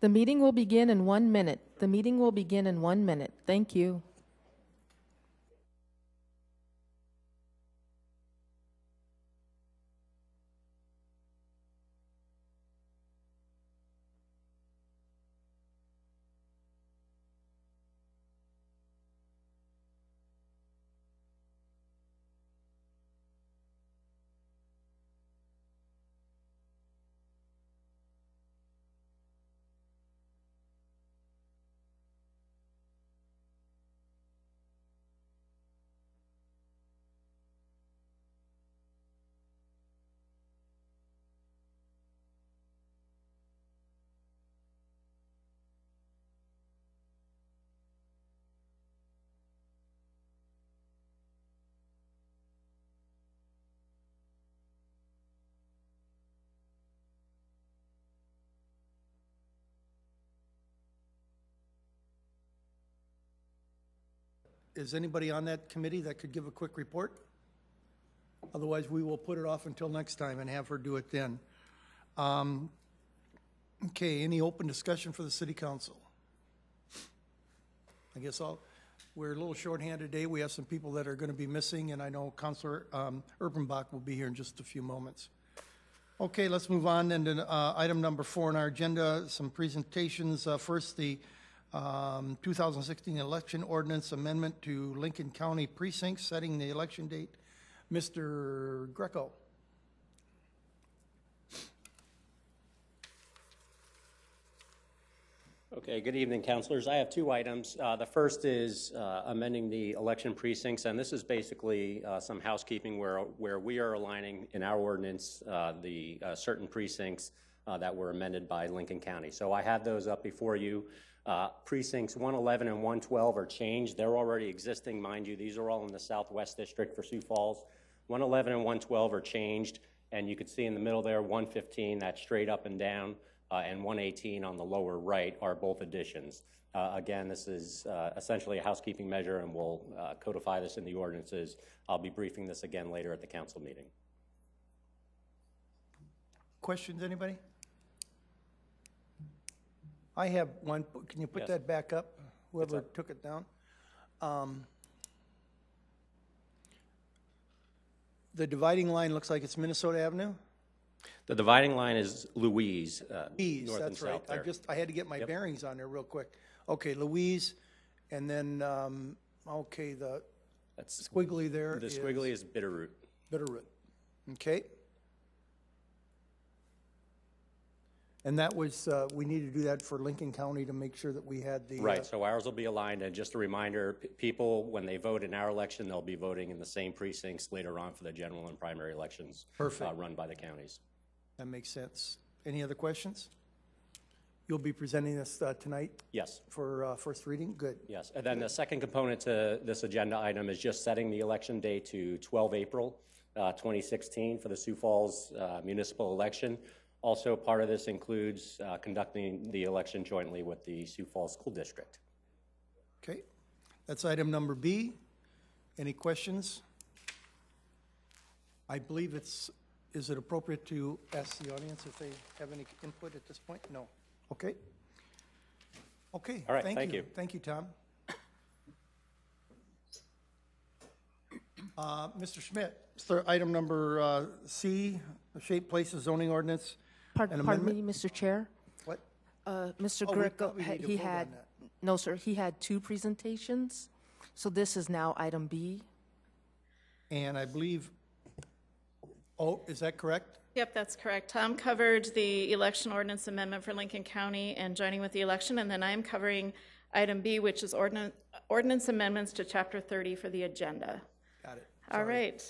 The meeting will begin in 1 minute. The meeting will begin in 1 minute. Thank you. Is anybody on that committee that could give a quick report? Otherwise, we will put it off until next time and have her do it then. Okay, any open discussion for the city council? I guess we're a little shorthanded today. We have some people that are going to be missing, and I know Councilor Urbanbach will be here in just a few moments. Okay, let's move on then to item number 4 on our agenda, some presentations. First, the 2016 election ordinance amendment to Lincoln County precincts, setting the election date. Mr. Greco. Okay, good evening, councilors. I have 2 items. The first is amending the election precincts, and this is basically some housekeeping where we are aligning in our ordinance the certain precincts that were amended by Lincoln County. So I have those up before you. Precincts 111 and 112 are changed. They're already existing, mind you. These are all in the Southwest District for Sioux Falls. 111 and 112 are changed, and you can see in the middle there, 115, that's straight up and down, and 118 on the lower right are both additions. Again, this is essentially a housekeeping measure, and we'll codify this in the ordinances. I'll be briefing this again later at the council meeting. Questions, anybody? I have one. Can you put Yes. that back up? Whoever took it down. The dividing line looks like it's Minnesota Avenue. The dividing line is Louise, Louise, north that's and right. south there. I had to get my bearings on there real quick. Okay, Louise, and then okay, the That's squiggly there. the squiggly is Bitterroot. Bitterroot. Okay. And that was, we need to do that for Lincoln County to make sure that we had the... Right, so ours will be aligned, and just a reminder, people, when they vote in our election, they'll be voting in the same precincts later on for the general and primary elections. Perfect. Run by the counties. That makes sense. Any other questions? You'll be presenting this tonight? Yes. For first reading? Good. Yes, and then the second component to this agenda item is just setting the election date to 12 April 2016 for the Sioux Falls municipal election. Also, part of this includes conducting the election jointly with the Sioux Falls School District. Okay, that's item number B. Any questions? I believe is it appropriate to ask the audience if they have any input at this point? No. Okay. Okay. All right, thank you. Thank you, Tom. Mr. Schmidt, item number C, the Shape Places Zoning Ordinance. Pardon me, Mr. Chair. What? Mr. Oh, Greco, we need to he vote on had, that. no, sir, he had 2 presentations. So this is now item B. And I believe, oh, is that correct? Yep, that's correct. Tom covered the election ordinance amendment for Lincoln County and joining with the election, and then I'm covering item B, which is ordinance amendments to Chapter 30 for the agenda. Got it. All right.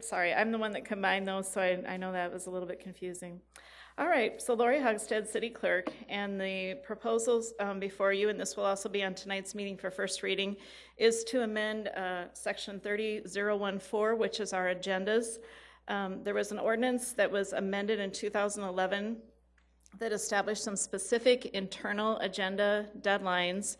Sorry, I'm the one that combined those, so I know that was a little bit confusing. All right, so Lori Hogstead, City Clerk, and the proposals before you, and this will also be on tonight's meeting for first reading, is to amend Section 30014, which is our agendas. There was an ordinance that was amended in 2011 that established some specific internal agenda deadlines.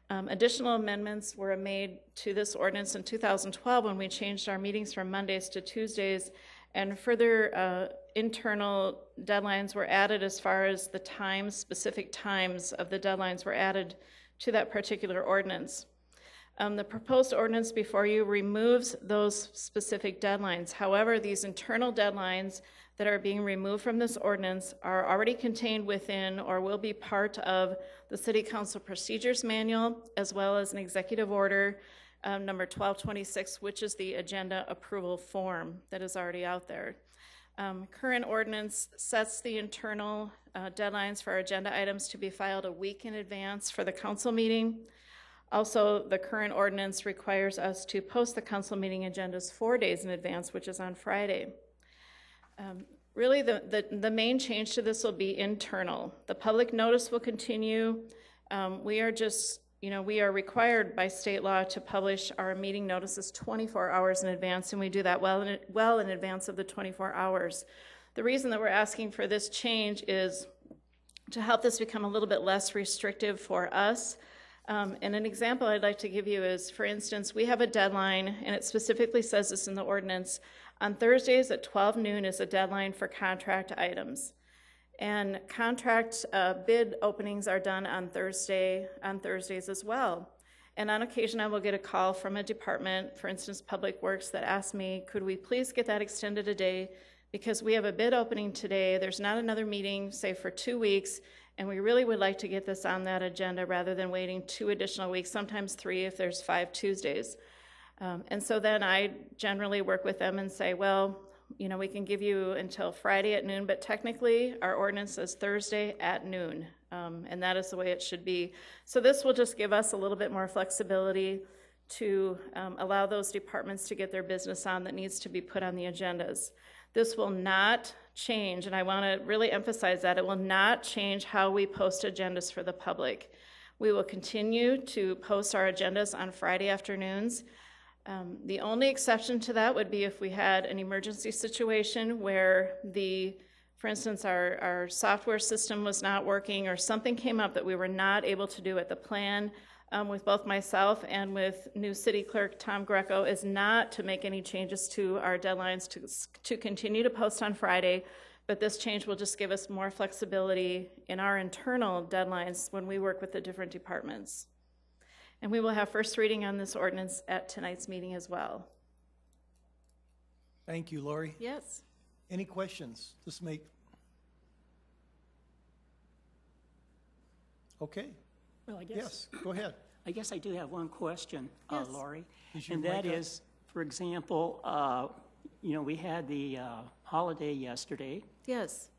Additional amendments were made to this ordinance in 2012 when we changed our meetings from Mondays to Tuesdays, And further internal deadlines were added as far as the times, specific times of the deadlines were added to that particular ordinance. The proposed ordinance before you removes those specific deadlines. However, these internal deadlines that are being removed from this ordinance are already contained within or will be part of the City Council Procedures Manual, as well as an executive order number 1226, which is the agenda approval form that is already out there. Current ordinance sets the internal deadlines for our agenda items to be filed a week in advance for the council meeting. Also, the current ordinance requires us to post the council meeting agendas 4 days in advance, which is on Friday. Really, the main change to this will be internal. The public notice will continue. We are just, we are required by state law to publish our meeting notices 24 hours in advance, and we do that well in advance of the 24 hours. The reason that we're asking for this change is to help this become a little bit less restrictive for us. And an example I'd like to give you is, for instance, we have a deadline, and it specifically says this in the ordinance. On Thursdays at 12 noon is a deadline for contract items. And contract bid openings are done on Thursdays as well. And on occasion, I will get a call from a department, for instance, Public Works, that asks me, could we please get that extended a day? Because we have a bid opening today. There's not another meeting, say, for 2 weeks. And we really would like to get this on that agenda rather than waiting 2 additional weeks, sometimes 3 if there's 5 Tuesdays. And so then I generally work with them and say, well, we can give you until Friday at noon, but technically our ordinance says Thursday at noon, and that is the way it should be. So this will just give us a little bit more flexibility to allow those departments to get their business on that needs to be put on the agendas. This will not change, and I want to really emphasize that, it will not change how we post agendas for the public. We will continue to post our agendas on Friday afternoons. The only exception to that would be if we had an emergency situation where for instance, our software system was not working or something came up that we were not able to do at the plan. With both myself and with new city clerk Tom Greco is not to make any changes to our deadlines to continue to post on Friday, but this change will just give us more flexibility in our internal deadlines when we work with the different departments. And we will have first reading on this ordinance at tonight's meeting as well. Thank you, Lori. Yes. Any questions? Okay. Well, I guess. Yes, go ahead. I guess I do have one question, Yes. Lori. Is your And that mic up? is, for example, we had the holiday yesterday. Yes.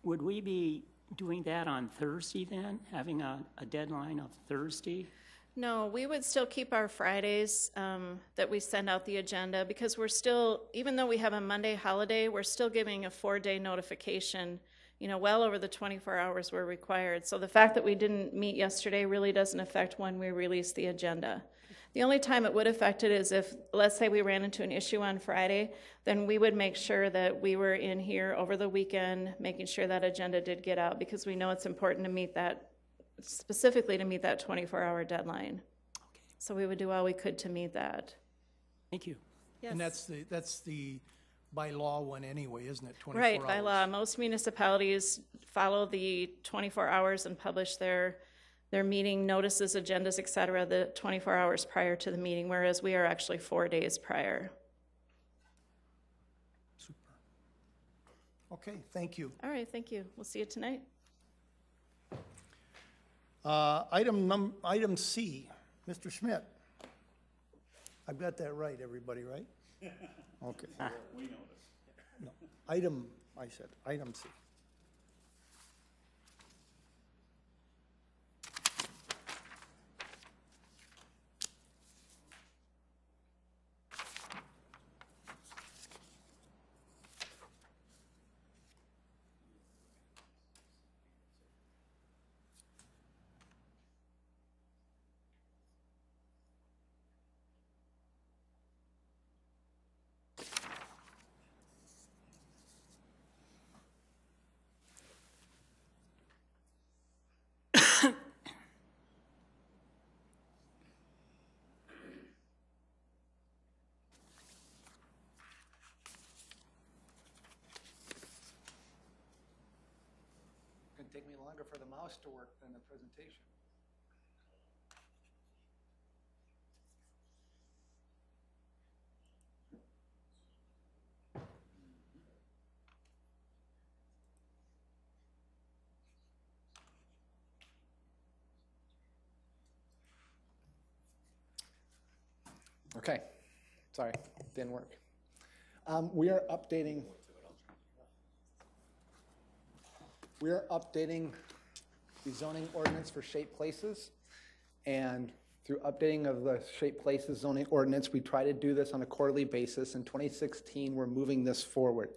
Would we be doing that on Thursday then, having a deadline of Thursday? No, we would still keep our Fridays that we send out the agenda, because we're still, even though we have a Monday holiday, we're still giving a 4-day notification, well over the 24 hours we're required. So the fact that we didn't meet yesterday really doesn't affect when we release the agenda. The only time it would affect it is if, let's say we ran into an issue on Friday, then we would make sure that we were in here over the weekend, making sure that agenda did get out, because we know it's important to meet that, specifically to meet that 24-hour deadline. Okay. So we would do all we could to meet that. Thank you. Yes. And that's the by law one anyway, isn't it? 24 Right, hours. by law. Most municipalities follow the 24 hours and publish their meeting notices, agendas, et cetera, the 24 hours prior to the meeting, whereas we are actually 4 days prior. Super. Okay, thank you. All right, thank you. We'll see you tonight. Item C, Mr. Schmidt. I've got that right, everybody, right? Okay. We know this. No, item C. take me longer for the mouse to work than the presentation. Okay, sorry, didn't work. We are updating the zoning ordinance for shaped places. And through updating of the shaped places zoning ordinance, we try to do this on a quarterly basis. In 2016, we're moving this forward.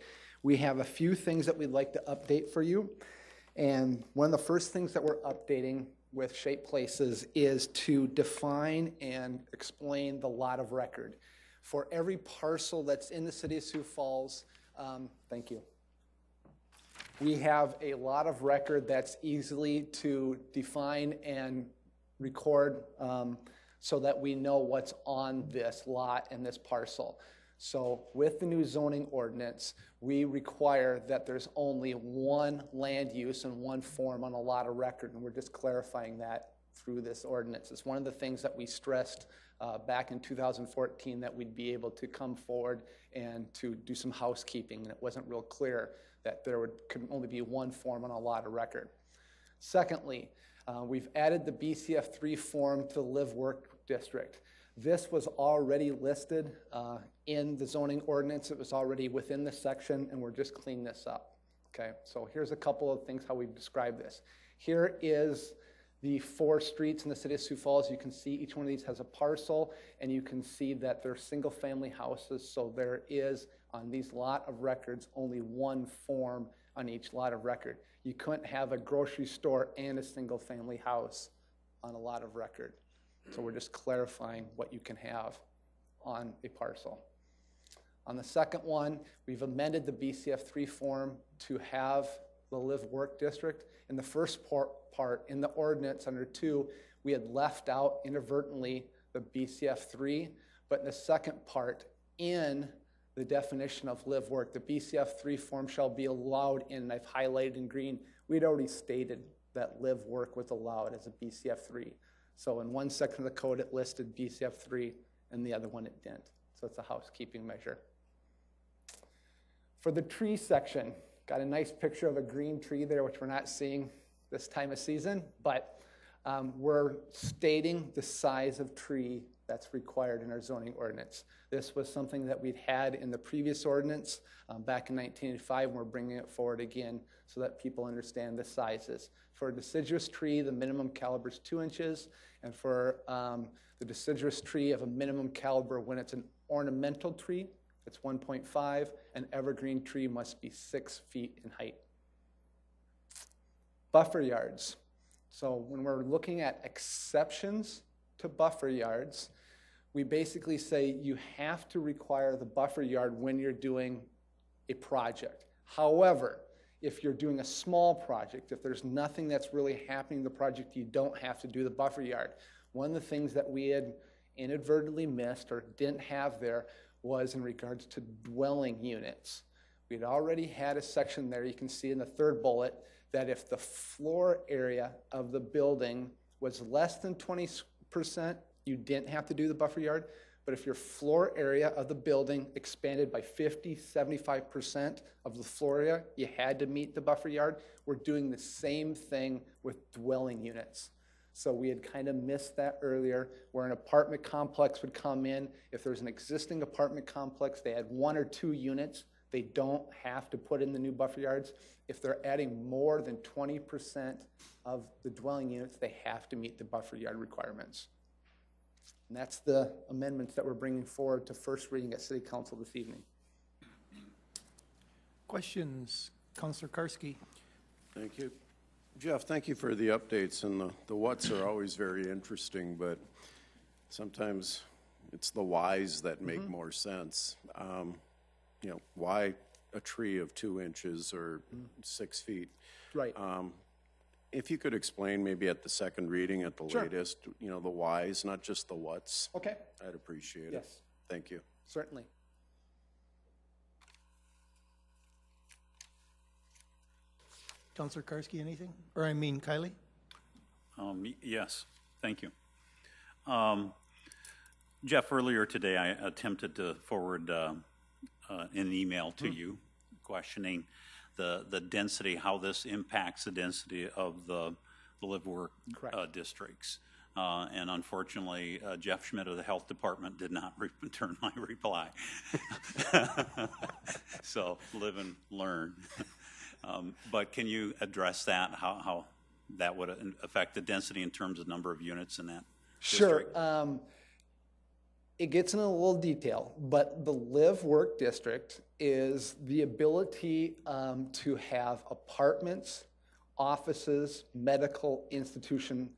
We have a few things that we'd like to update for you. And one of the first things that we're updating with shaped places is to define and explain the lot of record. For every parcel that's in the city of Sioux Falls, thank you. We have a lot of record that's easily to define and record so that we know what's on this lot and this parcel. So with the new zoning ordinance, we require that there's only one land use and one form on a lot of record, and we're just clarifying that through this ordinance. It's one of the things that we stressed back in 2014 that we'd be able to come forward and to do some housekeeping, and it wasn't real clear that there could only be one form on a lot of record. Secondly, we've added the BCF3 form to the Live Work District. This was already listed in the zoning ordinance. It was already within the section, and we're just cleaning this up. Okay, so here's a couple of things how we've described this. Here is the 4 streets in the city of Sioux Falls. You can see each one of these has a parcel, and you can see that they're single-family houses, so there is, on these lot of records, only one form on each lot of record. You couldn't have a grocery store and a single-family house on a lot of record. So we're just clarifying what you can have on a parcel. On the second one, we've amended the BCF3 form to have the Live Work District. In the first part, in the ordinance under 2, we had left out inadvertently the BCF3, but in the second part, in the definition of Live Work, the BCF3 form shall be allowed in, and I've highlighted in green. We'd already stated that Live Work was allowed as a BCF3. So in one section of the code, it listed BCF3, and the other one it didn't. So it's a housekeeping measure. For the tree section, got a nice picture of a green tree there, which we're not seeing this time of season, but we're stating the size of tree that's required in our zoning ordinance. This was something that we'd had in the previous ordinance back in 1985, and we're bringing it forward again so that people understand the sizes. For a deciduous tree, the minimum caliber is 2 inches, and for the deciduous tree of a minimum caliber when it's an ornamental tree, it's 1.5. An evergreen tree must be 6 feet in height. Buffer yards. So when we're looking at exceptions to buffer yards, we basically say you have to require the buffer yard when you're doing a project. However, if you're doing a small project, if there's nothing that's really happening in the project, you don't have to do the buffer yard. One of the things that we had inadvertently missed or didn't have there was in regards to dwelling units. We'd already had a section there, you can see in the third bullet, that if the floor area of the building was less than 20%, you didn't have to do the buffer yard. But if your floor area of the building expanded by 50, 75% of the floor area, you had to meet the buffer yard. We're doing the same thing with dwelling units. So we had kind of missed that earlier, where an apartment complex would come in. If there's an existing apartment complex, they had 1 or 2 units, they don't have to put in the new buffer yards. If they're adding more than 20% of the dwelling units, they have to meet the buffer yard requirements. And that's the amendments that we're bringing forward to first reading at City Council this evening. Questions? Councilor Karski. Thank you. Jeff, thank you for the updates, and the whats are always very interesting, but sometimes it's the whys that make more sense. You know, why a tree of 2 inches or 6 feet? Right. If you could explain maybe at the second reading at the Sure. latest, you know, the whys, not just the whats. Okay. I'd appreciate it. Yes. Thank you. Certainly. Councilor Karski, anything? Or I mean Kylie? Yes, thank you. Jeff, earlier today I attempted to forward an email to you questioning the density, how this impacts the density of the live-work districts. And unfortunately, Jeff Schmidt of the Health Department did not return my reply. So live and learn. But can you address that, how that would affect the density in terms of number of units in that district? Sure. It gets in a little detail, but the live-work district is the ability to have apartments, offices, medical institution,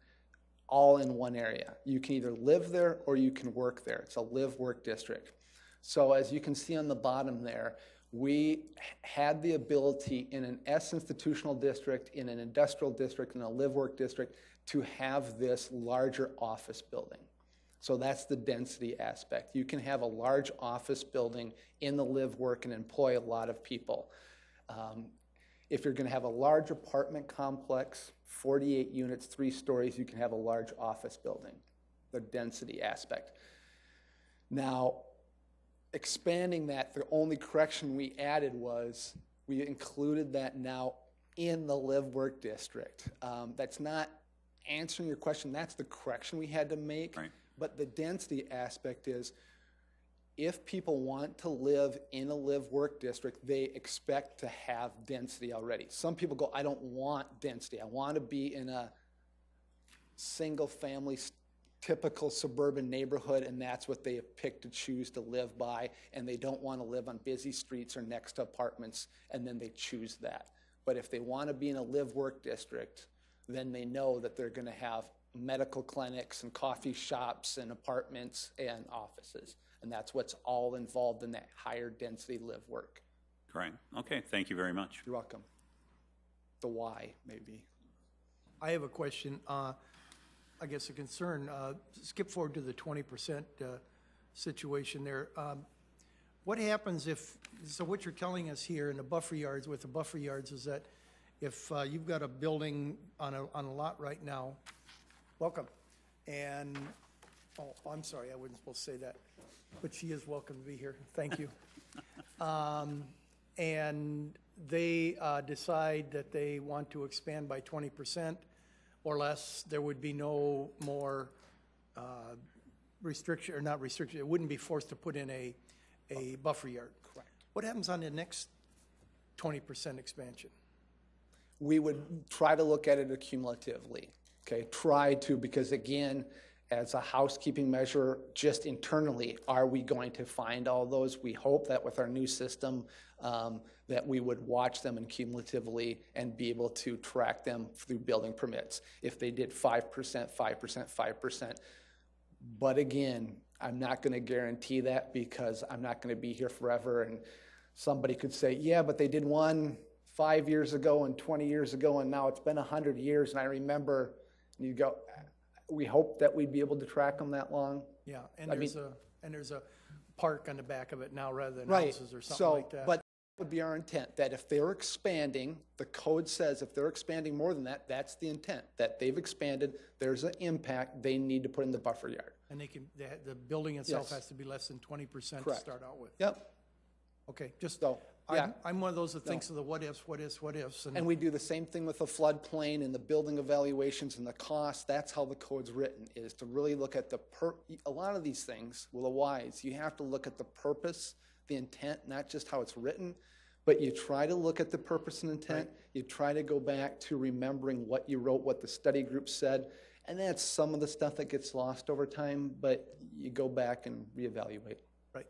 all in one area. You can either live there or you can work there. It's a live-work district. So as you can see on the bottom there, we had the ability in an S institutional district, in an industrial district, in a live-work district to have this larger office building. So that's the density aspect. You can have a large office building in the live-work and employ a lot of people. If you're going to have a large apartment complex, 48 units, 3 stories, you can have a large office building, the density aspect. Now, expanding that, the only correction we added was we included that now in the live-work district. That's not answering your question. That's the correction we had to make. Right. But the density aspect is, if people want to live in a live-work district, they expect to have density already. Some people go, I don't want density. I want to be in a single-family, typical suburban neighborhood, and that's what they pick to choose to live by, and they don't want to live on busy streets or next to apartments, and then they choose that. But if they want to be in a live-work district, then they know that they're going to have medical clinics and coffee shops and apartments and offices. And that's what's all involved in that higher density live work. Great. Okay, thank you very much. You're welcome. The why, maybe. I have a question, I guess a concern. Skip forward to the 20% situation there. What happens if, so what you're telling us here in the buffer yards, with the buffer yards, is that if you've got a building on a lot right now, welcome, and, oh, I'm sorry, I wasn't supposed to say that, but she is welcome to be here. Thank you. And they decide that they want to expand by 20% or less, there would be no more restriction, or not restriction, it wouldn't be forced to put in a buffer yard. Correct. What happens on the next 20% expansion? We would try to look at it accumulatively. Okay, try to, because again, as a housekeeping measure, just internally, are we going to find all those? We hope that with our new system, that we would watch them and cumulatively and be able to track them through building permits. If they did 5%, 5%, 5%. But again, I'm not going to guarantee that, because I'm not going to be here forever, and somebody could say, yeah, but they did one 5 years ago and 20 years ago, and now it's been 100 years, and I remember. And you go, we hope that we'd be able to track them that long. Yeah, and there's a park on the back of it now rather than Right. houses or something like that. But that would be our intent, that if they're expanding, the code says if they're expanding more than that, that's the intent, that they've expanded, there's an impact, they need to put in the buffer yard. And the building itself Yes. has to be less than 20% to Correct. start out with. Yep. Okay, just, So, yeah. I'm one of those that thinks of the what ifs. And we do the same thing with the floodplain and the building evaluations and the cost. That's how the code's written, is to really look at a lot of these things, well, the whys, you have to look at the purpose, the intent, not just how it's written, but you try to look at the purpose and intent. Right. You try to go back to remembering what you wrote, what the study group said, and that's some of the stuff that gets lost over time, but you go back and reevaluate. Right.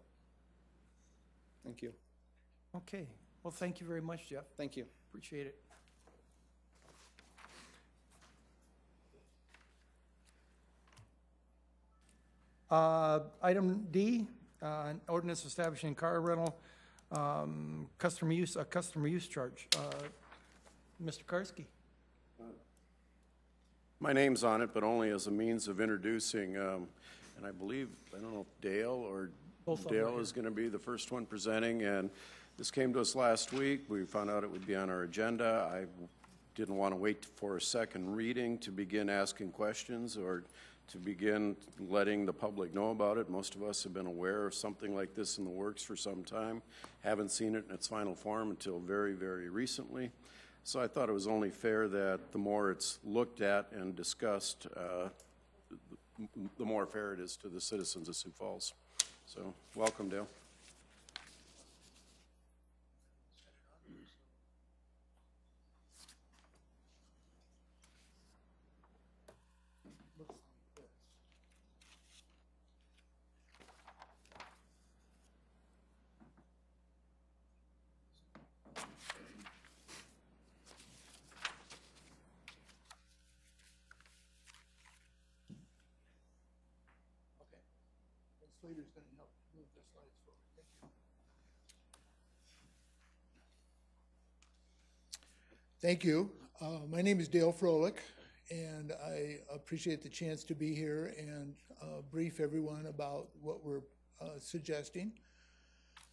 Thank you. Okay, well, thank you very much, Jeff. Thank you. Appreciate it. Item D, ordinance establishing car rental, customer use charge. Mr. Karski. My name's on it, but only as a means of introducing, and I believe, I don't know if Dale or Both of them are Dale is going to be the first one presenting, and this came to us last week. We found out it would be on our agenda. I didn't want to wait for a second reading to begin asking questions or to begin letting the public know about it. Most of us have been aware of something like this in the works for some time, haven't seen it in its final form until very, very recently. So I thought it was only fair that the more it's looked at and discussed, the more fair it is to the citizens of Sioux Falls. So welcome, Dale. Slater's going to help move the slides forward. Thank you. Thank you. My name is Dale Froelich, and I appreciate the chance to be here and brief everyone about what we're suggesting.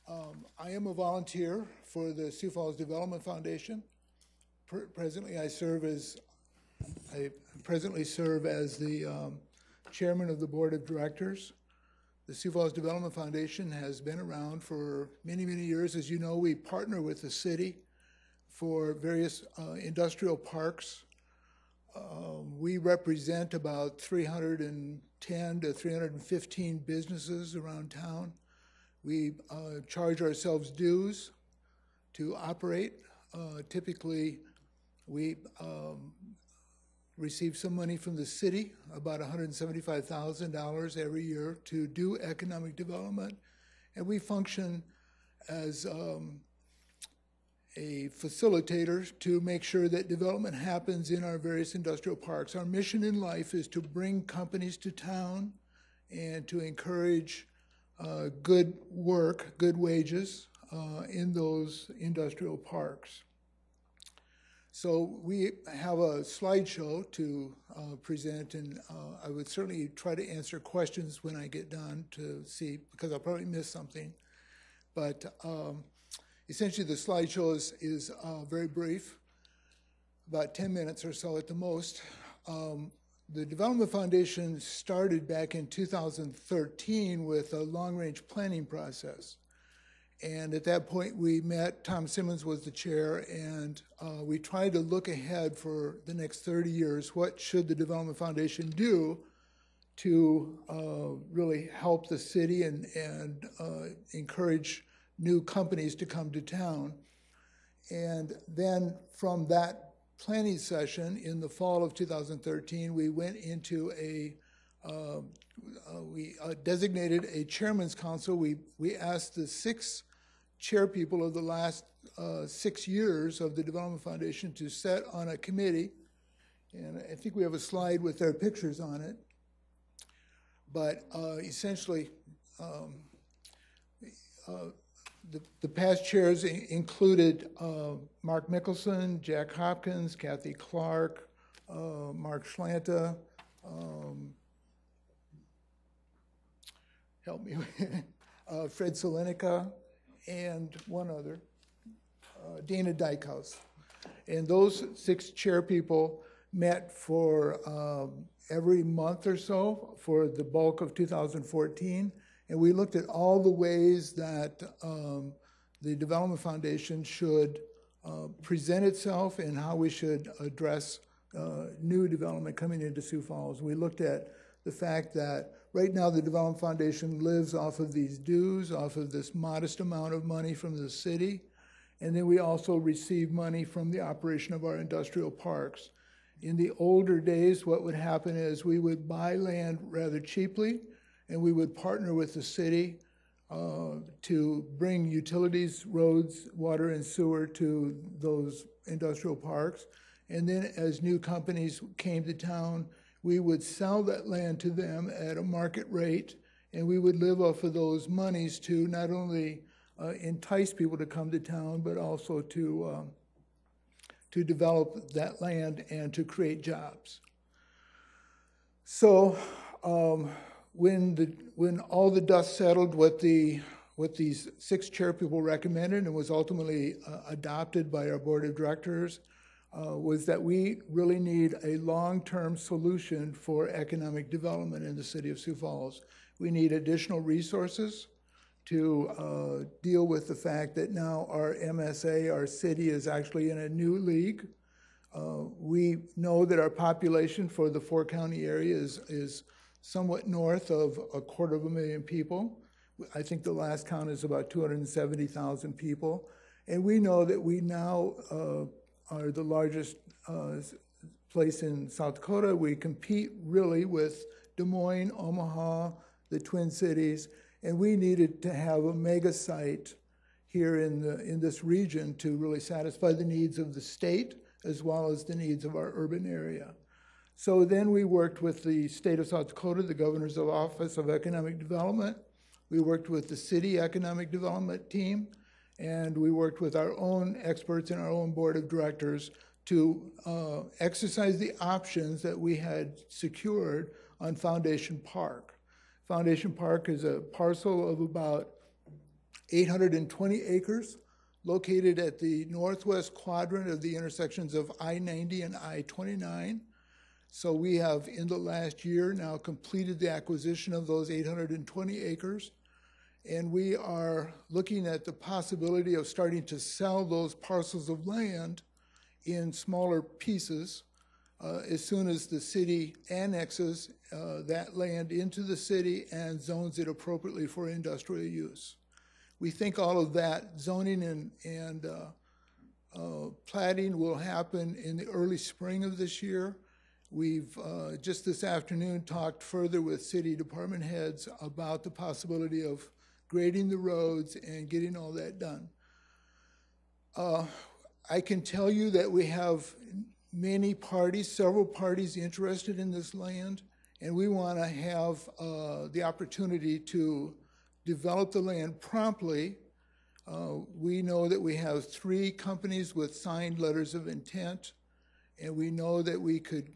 I am a volunteer for the Sioux Falls Development Foundation. Presently, I presently serve as the chairman of the board of directors. The Sioux Falls Development Foundation has been around for many, many years. As you know, we partner with the city for various industrial parks. We represent about 310 to 315 businesses around town. We charge ourselves dues to operate. Typically, we receive some money from the city, about $175,000 every year, to do economic development. And we function as a facilitator to make sure that development happens in our various industrial parks. Our mission in life is to bring companies to town and to encourage good work, good wages in those industrial parks. So we have a slideshow to present, and I would certainly try to answer questions when I get done to see, because I'll probably miss something. But essentially the slideshow is very brief, about 10 minutes or so at the most. The Development Foundation started back in 2013 with a long-range planning process. And at that point, we met, Tom Simmons was the chair, and we tried to look ahead for the next 30 years. What should the Development Foundation do to really help the city and encourage new companies to come to town? And then from that planning session in the fall of 2013, we went into we designated a chairman's council. We asked the 6 chair people of the last 6 years of the Development Foundation to sit on a committee. And I think we have a slide with their pictures on it. But essentially, the past chairs included Mark Mickelson, Jack Hopkins, Kathy Clark, Mark Schlanta, help me, Fred Selenica, and one other, Dana Dykehouse. And those 6 chair people met for every month or so for the bulk of 2014. And we looked at all the ways that the Development Foundation should present itself and how we should address new development coming into Sioux Falls. We looked at the fact that right now the Development Foundation lives off of these dues, off of this modest amount of money from the city. And then we also receive money from the operation of our industrial parks. In the older days, what would happen is we would buy land rather cheaply, and we would partner with the city to bring utilities, roads, water, and sewer to those industrial parks. And then as new companies came to town, we would sell that land to them at a market rate, and we would live off of those monies to not only entice people to come to town, but also to develop that land and to create jobs. So when all the dust settled, what these 6 chair people recommended and was ultimately adopted by our board of directors was that we really need a long-term solution for economic development in the city of Sioux Falls. We need additional resources to deal with the fact that now our MSA, our city, is actually in a new league. We know that our population for the four-county area is somewhat north of 250,000 people. I think the last count is about 270,000 people. And we know that we now are the largest place in South Dakota. We compete really with Des Moines, Omaha, the Twin Cities, and we needed to have a mega site here in this region to really satisfy the needs of the state as well as the needs of our urban area. So then we worked with the state of South Dakota, the Governor's Office of Economic Development. We worked with the city economic development team, and we worked with our own experts and our own board of directors to exercise the options that we had secured on Foundation Park. Foundation Park is a parcel of about 820 acres located at the northwest quadrant of the intersections of I-90 and I-29. So we have, in the last year, now completed the acquisition of those 820 acres. And we are looking at the possibility of starting to sell those parcels of land in smaller pieces as soon as the city annexes that land into the city and zones it appropriately for industrial use. We think all of that zoning and platting will happen in the early spring of this year. We've just this afternoon talked further with city department heads about the possibility of grading the roads and getting all that done. I can tell you that we have many parties, several parties interested in this land, and we want to have the opportunity to develop the land promptly. We know that we have 3 companies with signed letters of intent, and we know that we could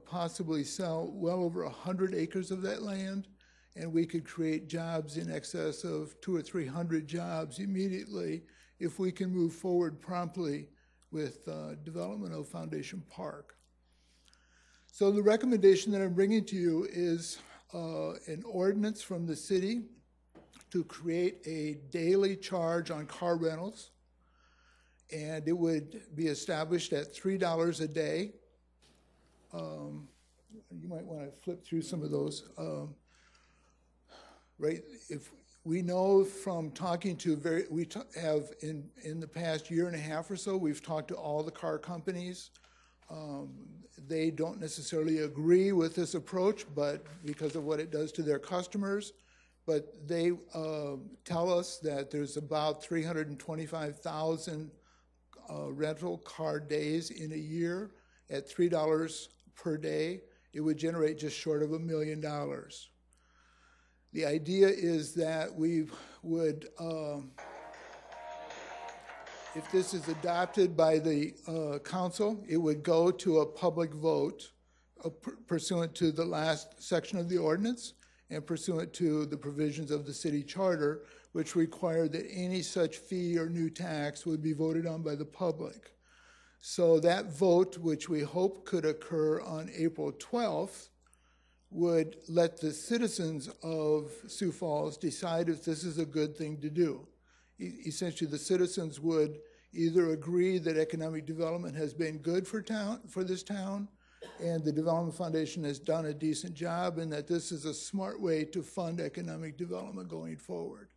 possibly sell well over 100 acres of that land, and we could create jobs in excess of 200 or 300 jobs immediately if we can move forward promptly with development of Foundation Park. So the recommendation that I'm bringing to you is an ordinance from the city to create a daily charge on car rentals, and it would be established at $3 a day. You might want to flip through some of those. Right, if we know from talking to have in the past year and a half or so, we've talked to all the car companies. They don't necessarily agree with this approach, but because of what it does to their customers, but they tell us that there's about 325,000 rental car days in a year. At $3 per day, it would generate just short of $1 million. The idea is that we would, if this is adopted by the council, it would go to a public vote pursuant to the last section of the ordinance and pursuant to the provisions of the city charter, which require that any such fee or new tax would be voted on by the public. So that vote, which we hope could occur on April 12th, would let the citizens of Sioux Falls decide if this is a good thing to do. Essentially, the citizens would either agree that economic development has been good for this town, and the Development Foundation has done a decent job, and that this is a smart way to fund economic development going forward.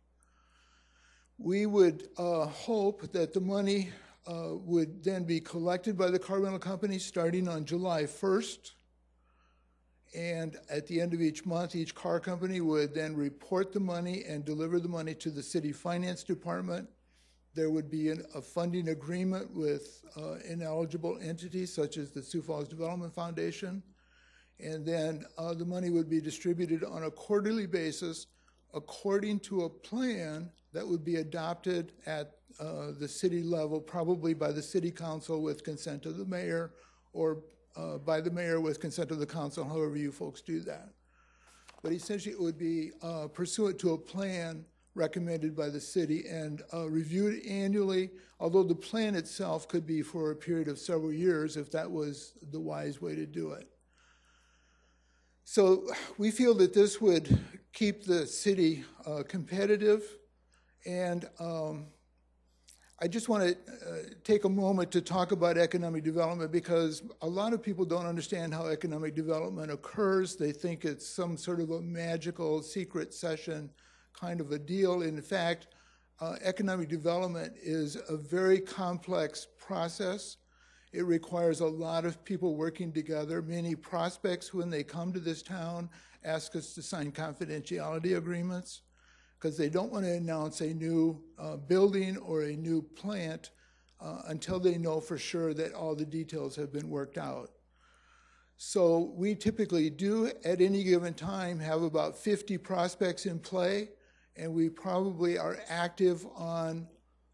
We would hope that the money would then be collected by the car rental company starting on July 1st. And at the end of each month, each car company would then report the money and deliver the money to the city finance department. There would be a funding agreement with ineligible entities such as the Sioux Falls Development Foundation. And then the money would be distributed on a quarterly basis according to a plan that would be adopted at the city level, probably by the city council with consent of the mayor, or by the mayor with consent of the council, however you folks do that. But essentially it would be pursuant to a plan recommended by the city and reviewed annually, although the plan itself could be for a period of several years if that was the wise way to do it. So we feel that this would keep the city competitive, and I just want to take a moment to talk about economic development because a lot of people don't understand how economic development occurs. They think it's some sort of a magical secret session kind of a deal. In fact, economic development is a very complex process. It requires a lot of people working together. Many prospects, when they come to this town, ask us to sign confidentiality agreements because they don't want to announce a new building or a new plant until they know for sure that all the details have been worked out. So we typically do, at any given time, have about 50 prospects in play, and we probably are active on,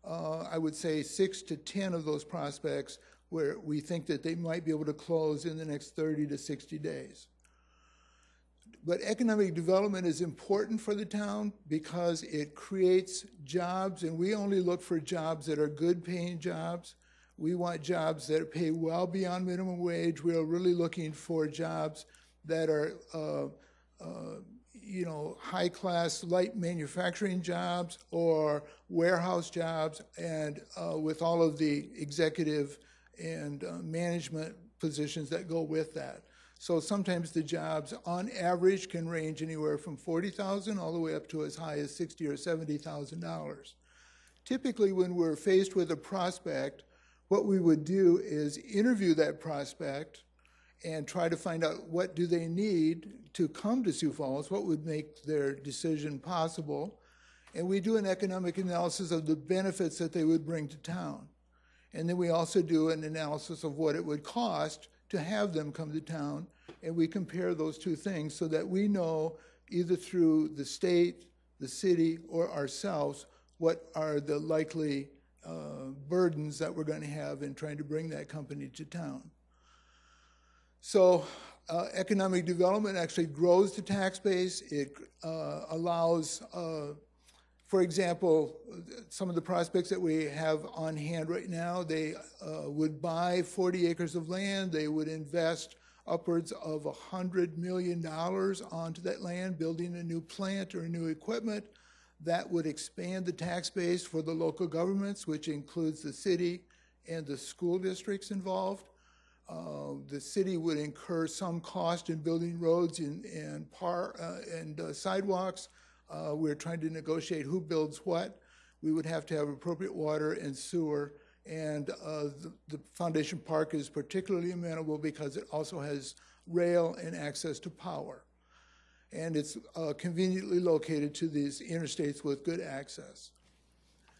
I would say, 6 to 10 of those prospects where we think that they might be able to close in the next 30 to 60 days. But economic development is important for the town because it creates jobs, and we only look for jobs that are good paying jobs. We want jobs that pay well beyond minimum wage. We are really looking for jobs that are high class light manufacturing jobs or warehouse jobs, and with all of the executive and management positions that go with that. So sometimes the jobs on average can range anywhere from $40,000 all the way up to as high as $60,000 or $70,000. Typically when we're faced with a prospect, what we would do is interview that prospect and try to find out what do they need to come to Sioux Falls, what would make their decision possible. And we do an economic analysis of the benefits that they would bring to town. And then we also do an analysis of what it would cost to have them come to town, and we compare those two things so that we know either through the state, the city, or ourselves what are the likely burdens that we're going to have in trying to bring that company to town. So economic development actually grows the tax base. It allows for example, some of the prospects that we have on hand right now, they would buy 40 acres of land. They would invest upwards of $100 million onto that land, building a new plant or new equipment. That would expand the tax base for the local governments, which includes the city and the school districts involved. The city would incur some cost in building roads and sidewalks. We're trying to negotiate who builds what. We would have to have appropriate water and sewer, and the Foundation Park is particularly amenable because it also has rail and access to power. And it's conveniently located to these interstates with good access.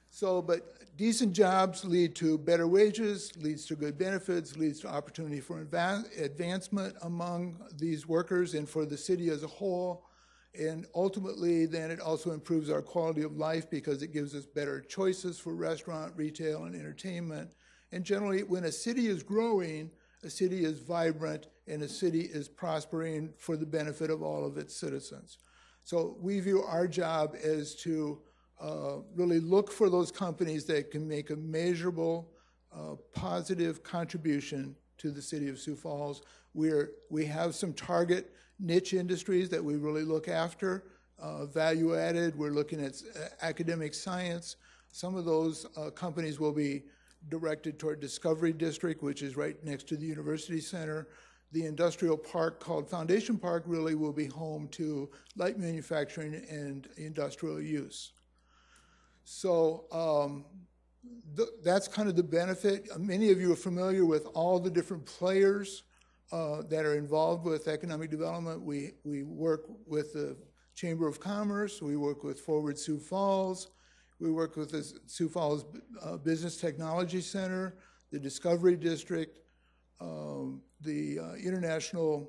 So, but decent jobs lead to better wages, leads to good benefits, leads to opportunity for advancement among these workers and for the city as a whole. And ultimately, then it also improves our quality of life because it gives us better choices for restaurant, retail, and entertainment. And generally, when a city is growing, a city is vibrant, and a city is prospering for the benefit of all of its citizens. So we view our job as to really look for those companies that can make a measurable, positive contribution to the city of Sioux Falls. We have some target niche industries that we really look after, value added. We're looking at academic science. Some of those companies will be directed toward Discovery District, which is right next to the University Center. The industrial park called Foundation Park really will be home to light manufacturing and industrial use. So that's kind of the benefit. Many of you are familiar with all the different players that are involved with economic development. We work with the Chamber of Commerce, we work with Forward Sioux Falls, we work with the Sioux Falls Business Technology Center, the Discovery District, the International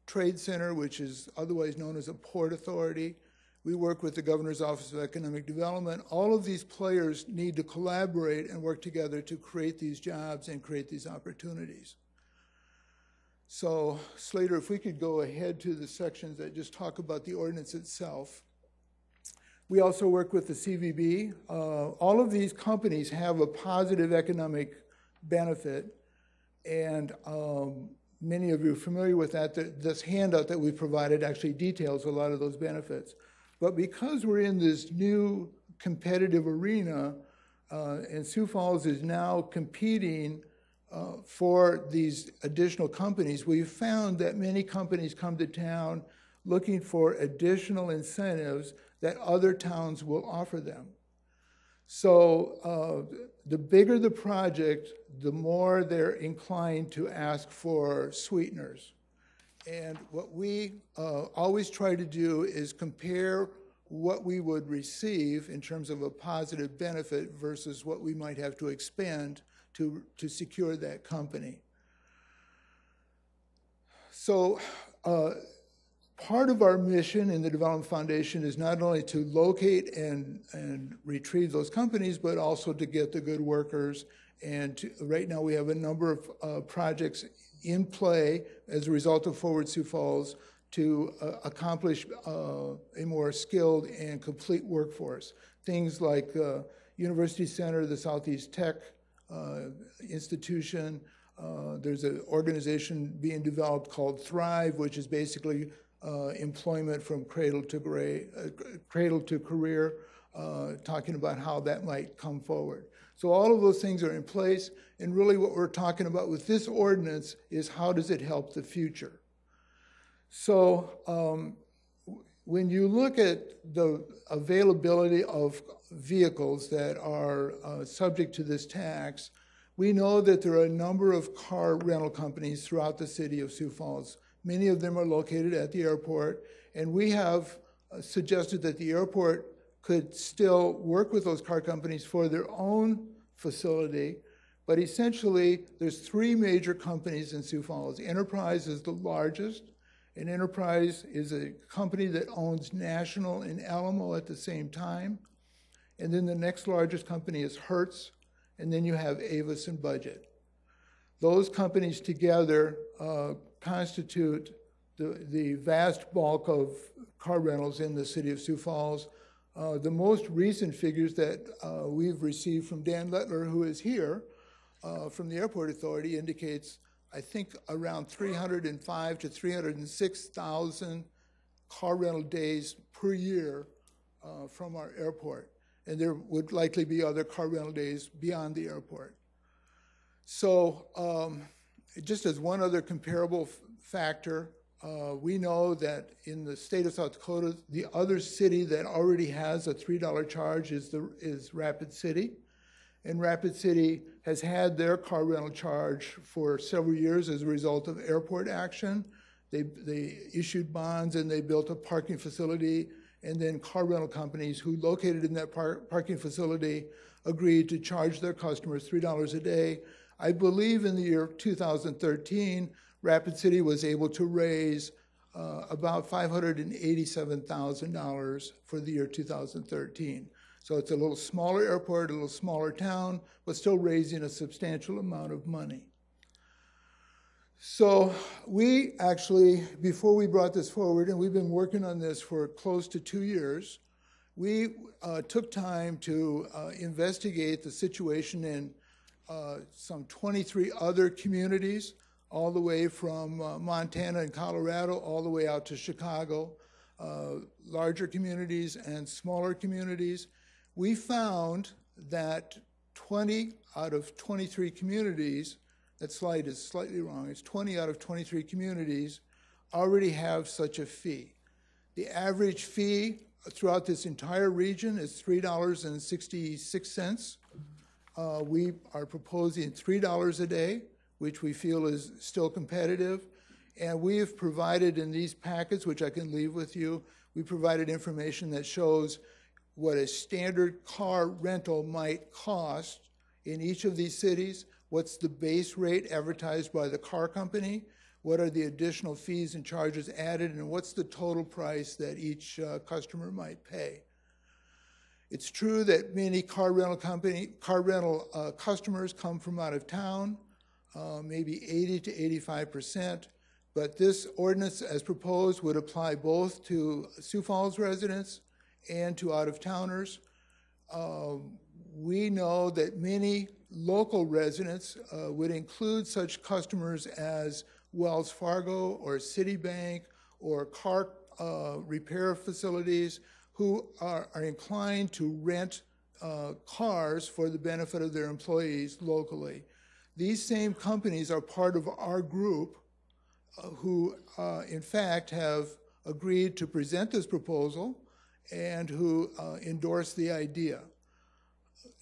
Trade Center, which is otherwise known as a port authority. We work with the Governor's Office of Economic Development. All of these players need to collaborate and work together to create these jobs and create these opportunities. So, Slater, if we could go ahead to the sections that just talk about the ordinance itself. We also work with the CVB. All of these companies have a positive economic benefit, and many of you are familiar with that. This handout that we provided actually details a lot of those benefits. But because we're in this new competitive arena, and Sioux Falls is now competing for these additional companies, we've found that many companies come to town looking for additional incentives that other towns will offer them. So the bigger the project, the more they're inclined to ask for sweeteners. And what we always try to do is compare what we would receive in terms of a positive benefit versus what we might have to expend to secure that company. So part of our mission in the Development Foundation is not only to locate and retrieve those companies, but also to get the good workers. And right now we have a number of projects in play as a result of Forward Sioux Falls to accomplish a more skilled and complete workforce. Things like University Center, the Southeast Tech Institution. There's an organization being developed called Thrive, which is basically employment from cradle to career, talking about how that might come forward. So all of those things are in place, and really what we're talking about with this ordinance is how does it help the future? So when you look at the availability of vehicles that are subject to this tax, we know that there are a number of car rental companies throughout the city of Sioux Falls. Many of them are located at the airport, and we have suggested that the airport could still work with those car companies for their own facility, but essentially there's three major companies in Sioux Falls. Enterprise is the largest, and Enterprise is a company that owns National and Alamo at the same time, and then the next largest company is Hertz, and then you have Avis and Budget. Those companies together constitute the vast bulk of car rentals in the city of Sioux Falls. The most recent figures that we've received from Dan Lettler, who is here from the Airport Authority, indicates, I think, around 305 to 306,000 car rental days per year from our airport. And there would likely be other car rental days beyond the airport. So just as one other comparable factor, we know that in the state of South Dakota, the other city that already has a $3 charge is Rapid City. And Rapid City has had their car rental charge for several years as a result of airport action. They issued bonds and they built a parking facility, and then car rental companies who located in that parking facility agreed to charge their customers $3 a day. I believe in the year 2013, Rapid City was able to raise about $587,000 for the year 2013. So it's a little smaller airport, a little smaller town, but still raising a substantial amount of money. So we actually, before we brought this forward, and we've been working on this for close to 2 years, we took time to investigate the situation in some 23 other communities, all the way from Montana and Colorado, all the way out to Chicago, larger communities and smaller communities. We found that 20 out of 23 communities, that slide is slightly wrong, it's 20 out of 23 communities already have such a fee. The average fee throughout this entire region is $3.66. We are proposing $3 a day, which we feel is still competitive. And we have provided in these packets, which I can leave with you, we provided information that shows what a standard car rental might cost in each of these cities, what's the base rate advertised by the car company, what are the additional fees and charges added, and what's the total price that each customer might pay. It's true that many car rental customers come from out of town, maybe 80 to 85%, but this ordinance as proposed would apply both to Sioux Falls residents and to out-of-towners. We know that many local residents would include such customers as Wells Fargo or Citibank or car repair facilities who are inclined to rent cars for the benefit of their employees locally. These same companies are part of our group who, in fact, have agreed to present this proposal and who endorse the idea.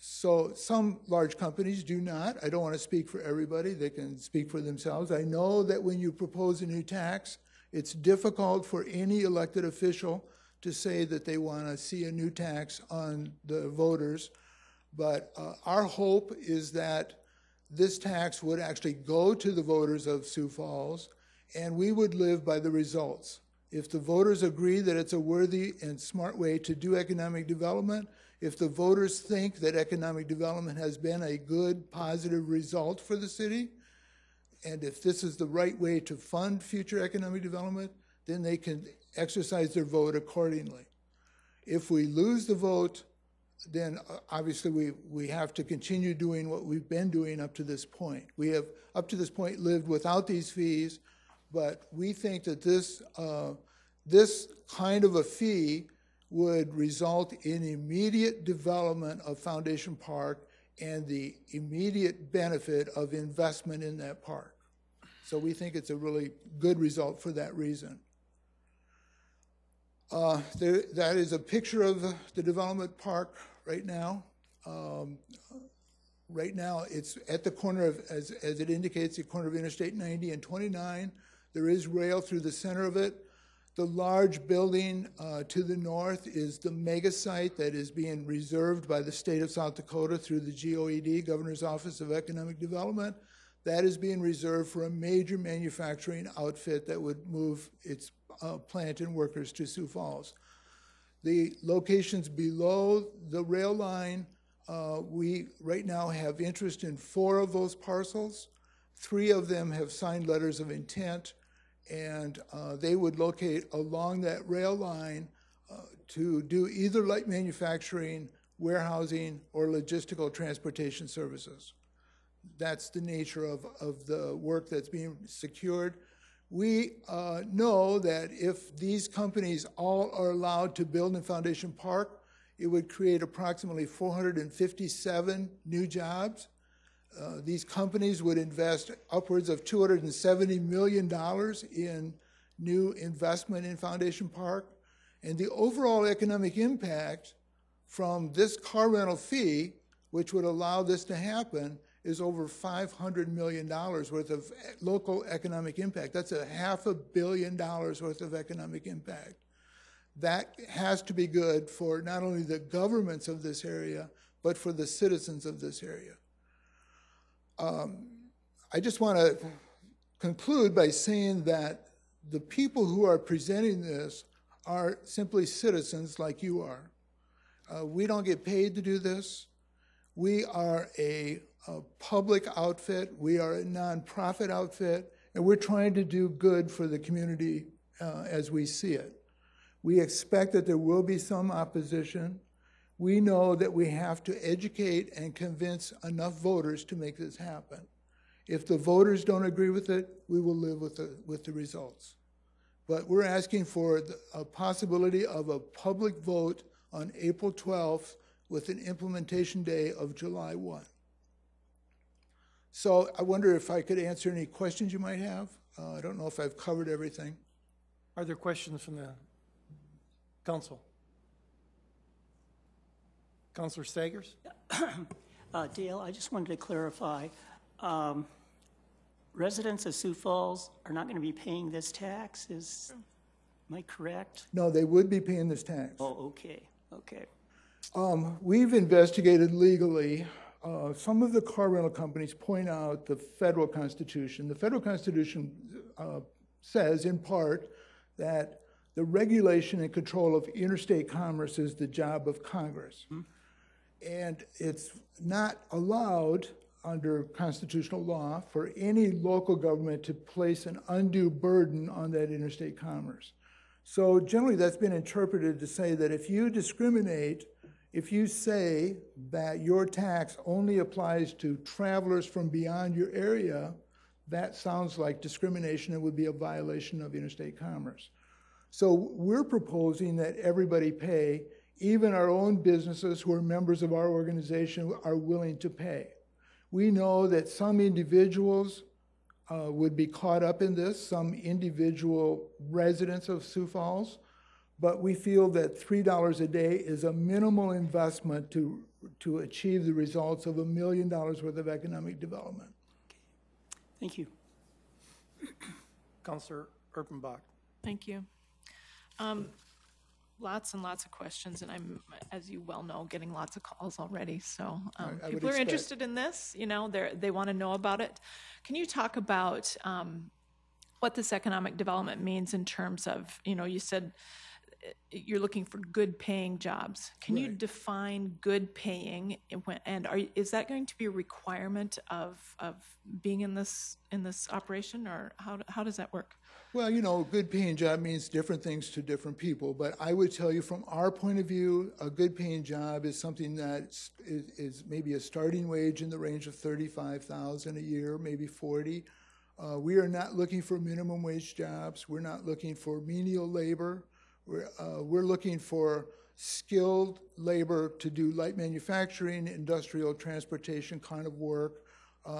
So some large companies do not. I don't want to speak for everybody. They can speak for themselves. I know that when you propose a new tax, it's difficult for any elected official to say that they want to see a new tax on the voters. But our hope is that this tax would actually go to the voters of Sioux Falls, and we would live by the results. If the voters agree that it's a worthy and smart way to do economic development, if the voters think that economic development has been a good, positive result for the city, and if this is the right way to fund future economic development, then they can exercise their vote accordingly. If we lose the vote, then obviously we have to continue doing what we've been doing up to this point. We have, up to this point, lived without these fees, but we think that this kind of a fee would result in immediate development of Foundation Park and the immediate benefit of investment in that park. So we think it's a really good result for that reason. That is a picture of the development park right now. Right now, it's at the corner of, as it indicates, the corner of Interstate 90 and 29. There is rail through the center of it. The large building to the north is the mega site that is being reserved by the state of South Dakota through the GOED, Governor's Office of Economic Development. That is being reserved for a major manufacturing outfit that would move its plant and workers to Sioux Falls. The locations below the rail line, we right now have interest in 4 of those parcels. 3 of them have signed letters of intent, and they would locate along that rail line to do either light manufacturing, warehousing, or logistical transportation services. That's the nature of the work that's being secured. We know that if these companies all are allowed to build in Foundation Park, it would create approximately 457 new jobs. These companies would invest upwards of $270 million in new investment in Foundation Park. And the overall economic impact from this car rental fee, which would allow this to happen, is over $500 million worth of local economic impact. That's $500 million worth of economic impact. That has to be good for not only the governments of this area, but for the citizens of this area. I just want to conclude by saying that the people who are presenting this are simply citizens like you are. We don't get paid to do this. We are a public outfit. We are a nonprofit outfit, and we're trying to do good for the community as we see it. We expect that there will be some opposition. We know that we have to educate and convince enough voters to make this happen. If the voters don't agree with it, we will live with the results. But we're asking for a possibility of a public vote on April 12th with an implementation day of July 1. So I wonder if I could answer any questions you might have. I don't know if I've covered everything. Are there questions from the council? Councilor Staggers? Dale, I just wanted to clarify. Residents of Sioux Falls are not going to be paying this tax, am I correct? No, they would be paying this tax. Oh, okay, okay. We've investigated legally. Some of the car rental companies point out the federal Constitution. The federal Constitution says, in part, that the regulation and control of interstate commerce is the job of Congress. Mm-hmm. And it's not allowed under constitutional law for any local government to place an undue burden on that interstate commerce. So generally that's been interpreted to say that if you discriminate, if you say that your tax only applies to travelers from beyond your area, that sounds like discrimination and would be a violation of interstate commerce. So we're proposing that everybody pay, even our own businesses who are members of our organization are willing to pay. We know that some individuals would be caught up in this, some individual residents of Sioux Falls, but we feel that $3 a day is a minimal investment to achieve the results of $1 million worth of economic development. Thank you. Councilor Erpenbach. Thank you. Lots and lots of questions, and I'm, as you well know, getting lots of calls already. So people are interested in this. You know, they want to know about it. Can you talk about what this economic development means in terms of, you know, you said you're looking for good paying jobs. Can you define good paying, and is that going to be a requirement of being in this operation, or how does that work? Well, you know, good paying job means different things to different people, but I would tell you from our point of view, a good paying job is something that is maybe a starting wage in the range of $35,000 a year, maybe 40. We are not looking for minimum wage jobs. We're not looking for menial labor. We're looking for skilled labor to do light manufacturing, industrial transportation kind of work.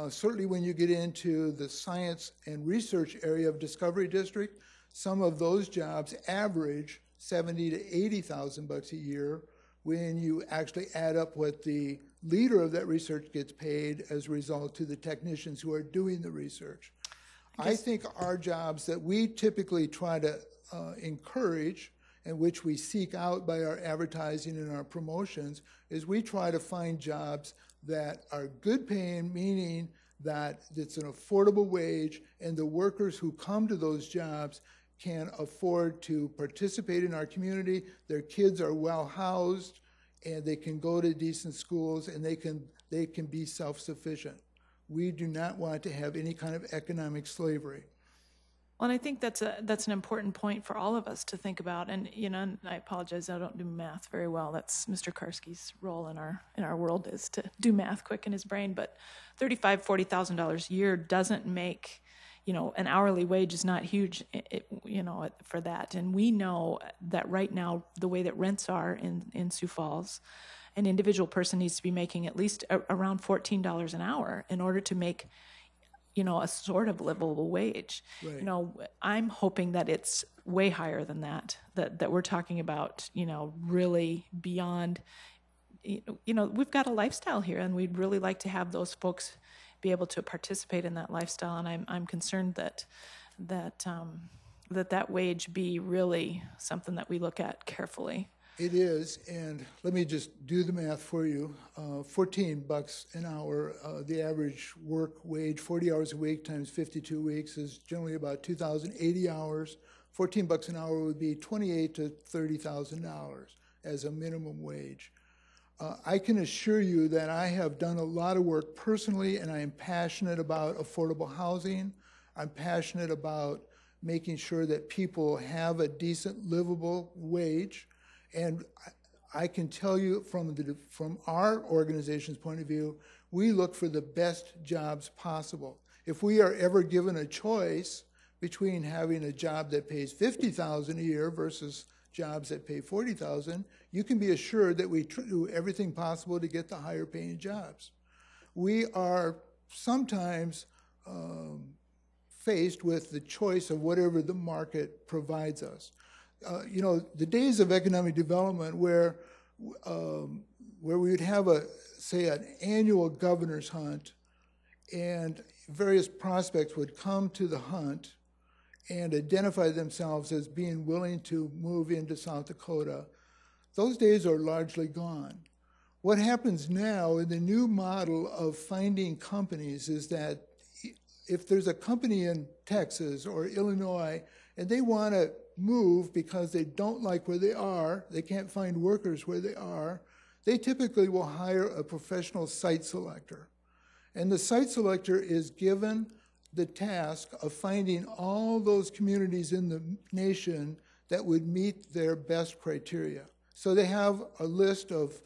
Certainly when you get into the science and research area of Discovery District, some of those jobs average $70,000 to $80,000 a year when you actually add up what the leader of that research gets paid as a result to the technicians who are doing the research. I think our jobs that we typically try to encourage, and which we seek out by our advertising and our promotions, is we try to find jobs that are good paying, meaning that it's an affordable wage and the workers who come to those jobs can afford to participate in our community, their kids are well housed, and they can go to decent schools, and they can be self-sufficient. We do not want to have any kind of economic slavery. Well, and I think that's an important point for all of us to think about. And you know, and I apologize, I don't do math very well. That's Mr. Karski's role in our world, is to do math quick in his brain. But $35,000, $40,000 a year doesn't make, you know, an hourly wage is not huge, you know, for that. And we know that right now, the way that rents are in Sioux Falls, an individual person needs to be making at least around $14 an hour in order to make, you know, a sort of livable wage. Right. You know, I'm hoping that it's way higher than that we're talking about, you know, really beyond, you know, we've got a lifestyle here, and we'd really like to have those folks be able to participate in that lifestyle. And I'm concerned that wage be really something that we look at carefully. It is, and let me just do the math for you. $14 an hour, the average work wage, 40 hours a week times 52 weeks is generally about 2,080 hours. $14 an hour would be $28,000 to $30,000 as a minimum wage. I can assure you that I have done a lot of work personally, and I am passionate about affordable housing. I'm passionate about making sure that people have a decent, livable wage. And I can tell you from our organization's point of view, we look for the best jobs possible. If we are ever given a choice between having a job that pays $50,000 a year versus jobs that pay $40,000, you can be assured that we do everything possible to get the higher paying jobs. We are sometimes faced with the choice of whatever the market provides us. You know, the days of economic development where we would have say an annual governor's hunt, and various prospects would come to the hunt and identify themselves as being willing to move into South Dakota, those days are largely gone. What happens now in the new model of finding companies is that if there's a company in Texas or Illinois and they want to move because they don't like where they are, they can't find workers where they are, they typically will hire a professional site selector. And the site selector is given the task of finding all those communities in the nation that would meet their best criteria. So they have a list of,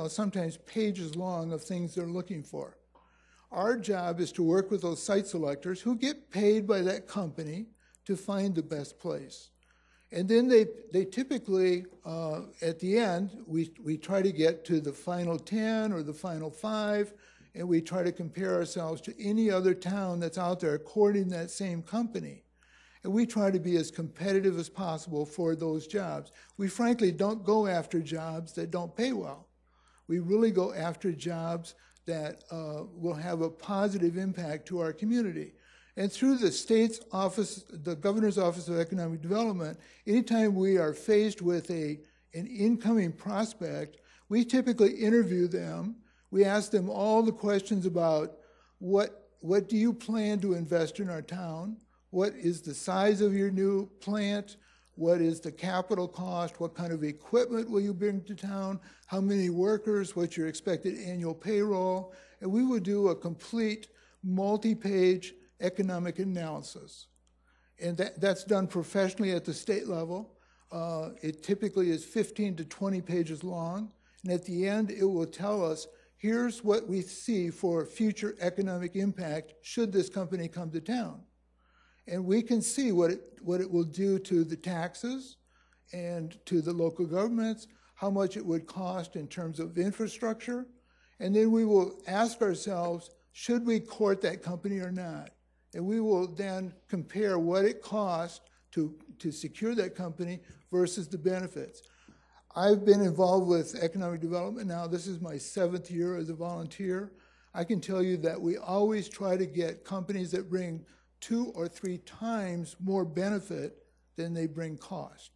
sometimes pages long of things they're looking for. Our job is to work with those site selectors who get paid by that company to find the best place. And then they typically, at the end, we try to get to the final 10 or the final 5, and we try to compare ourselves to any other town that's out there according to that same company. And we try to be as competitive as possible for those jobs. We frankly don't go after jobs that don't pay well. We really go after jobs that will have a positive impact to our community. And through the state's office, the Governor's Office of Economic Development, anytime we are faced with an incoming prospect, we typically interview them. We ask them all the questions about what do you plan to invest in our town? What is the size of your new plant? What is the capital cost? What kind of equipment will you bring to town? How many workers? What's your expected annual payroll? And we would do a complete multi-page economic analysis. And that's done professionally at the state level. It typically is 15 to 20 pages long. And at the end, it will tell us, here's what we see for future economic impact should this company come to town. And we can see what it will do to the taxes and to the local governments, how much it would cost in terms of infrastructure. And then we will ask ourselves, should we court that company or not? And we will then compare what it costs to secure that company versus the benefits. I've been involved with economic development now. This is my 7th year as a volunteer. I can tell you that we always try to get companies that bring 2 or 3 times more benefit than they bring cost.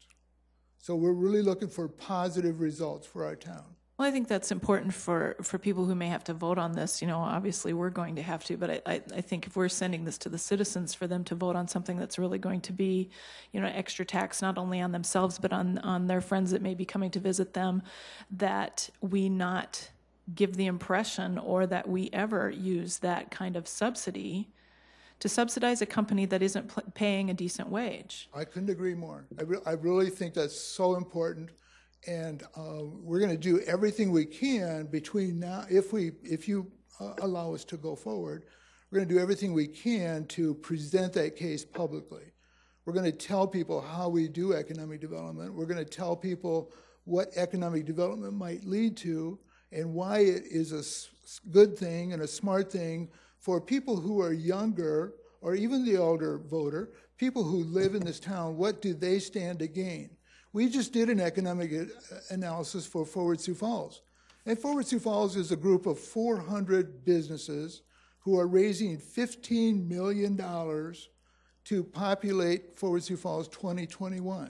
So we're really looking for positive results for our town. Well, I think that's important for people who may have to vote on this. Obviously we're going to have to, but I think if we're sending this to the citizens for them to vote on something that's really going to be, extra tax not only on themselves but on their friends that may be coming to visit them, that we not give the impression or that we ever use that kind of subsidy to subsidize a company that isn't paying a decent wage. I couldn't agree more. I really think that's so important. And we're going to do everything we can between now, if you allow us to go forward, we're going to do everything we can to present that case publicly. We're going to tell people how we do economic development. We're going to tell people what economic development might lead to and why it is a good thing and a smart thing for people who are younger or even the older voter, people who live in this town. What do they stand to gain? We just did an economic analysis for Forward Sioux Falls. And Forward Sioux Falls is a group of 400 businesses who are raising $15 million to populate Forward Sioux Falls 2021.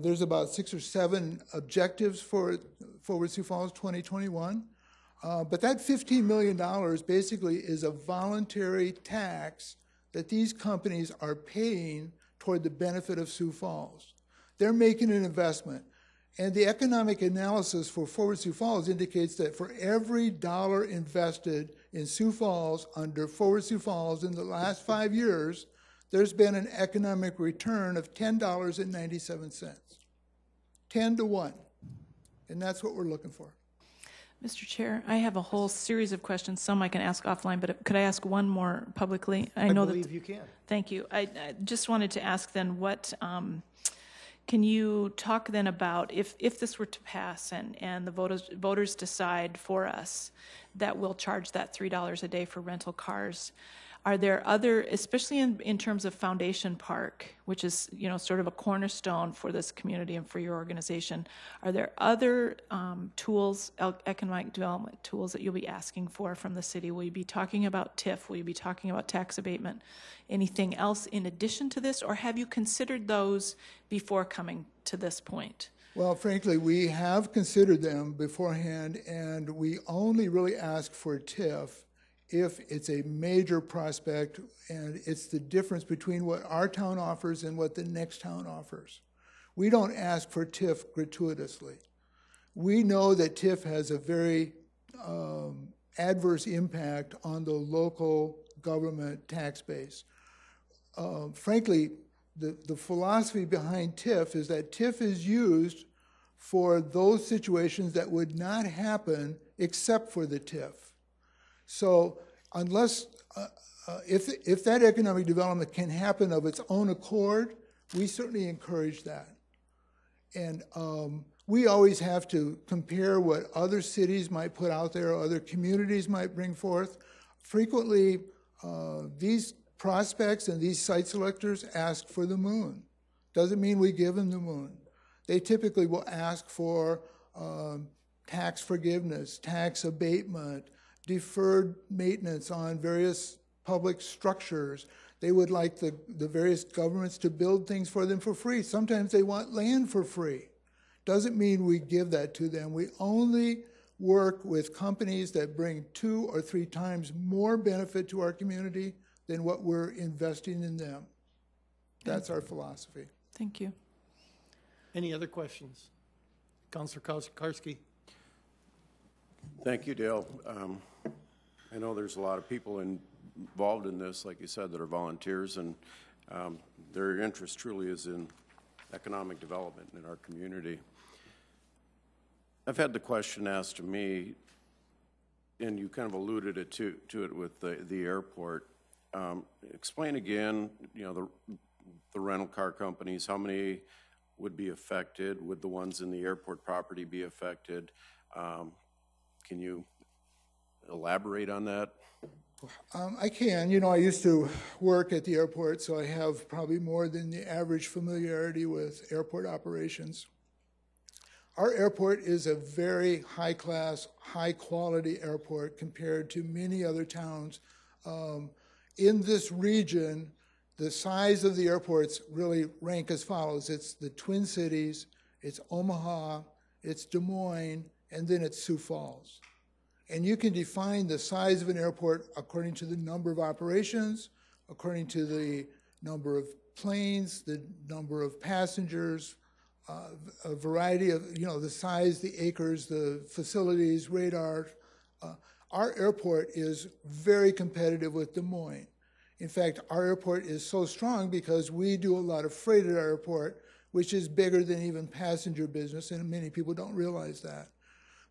There's about 6 or 7 objectives for Forward Sioux Falls 2021. But that $15 million basically is a voluntary tax that these companies are paying toward the benefit of Sioux Falls. They're making an investment. And the economic analysis for Forward Sioux Falls indicates that for every dollar invested in Sioux Falls under Forward Sioux Falls in the last 5 years, there's been an economic return of $10.97. 10 to 1. And that's what we're looking for. Mr. Chair, I have a whole series of questions. Some I can ask offline, but could I ask one more publicly? I believe you can. Thank you. I just wanted to ask then what... Can you talk then about if this were to pass and the voters decide for us that we'll charge that $3 a day for rental cars, are there other, especially in terms of Foundation Park, which is sort of a cornerstone for this community and for your organization, are there other tools, economic development tools that you'll be asking for from the city? Will you be talking about TIF? Will you be talking about tax abatement? Anything else in addition to this, or have you considered those before coming to this point? Well, frankly, we have considered them beforehand, and we only really ask for TIF if it's a major prospect and it's the difference between what our town offers and what the next town offers. We don't ask for TIF gratuitously. We know that TIF has a very adverse impact on the local government tax base. Frankly, the philosophy behind TIF is that TIF is used for those situations that would not happen except for the TIF. So unless, if that economic development can happen of its own accord, we certainly encourage that. And we always have to compare what other cities might put out there, other communities might bring forth. Frequently, these prospects and these site selectors ask for the moon. Doesn't mean we give them the moon. They typically will ask for tax forgiveness, tax abatement, deferred maintenance on various public structures. They would like the various governments to build things for them for free. Sometimes they want land for free. Doesn't mean we give that to them. We only work with companies that bring 2 or 3 times more benefit to our community than what we're investing in them. That's our philosophy. Thank you. Any other questions? Councilor Karski. Thank you, Dale. I know there's a lot of people involved in this, like you said, that are volunteers, and their interest truly is in economic development in our community. I've had the question asked to me, and you kind of alluded to it with the airport. Explain again, you know, the rental car companies, how many would be affected? Would the ones in the airport property be affected? Can you elaborate on that? I can. You know, I used to work at the airport, so I have probably more than the average familiarity with airport operations. Our airport is a very high-class, high-quality airport compared to many other towns. In this region, the size of the airports really rank as follows. It's the Twin Cities, it's Omaha, it's Des Moines, and then it's Sioux Falls. And you can define the size of an airport according to the number of operations, according to the number of planes, the number of passengers, a variety of, you know, the size, the acres, the facilities, radar. Our airport is very competitive with Des Moines. In fact, our airport is so strong because we do a lot of freight at our airport, which is bigger than even passenger business, and many people don't realize that.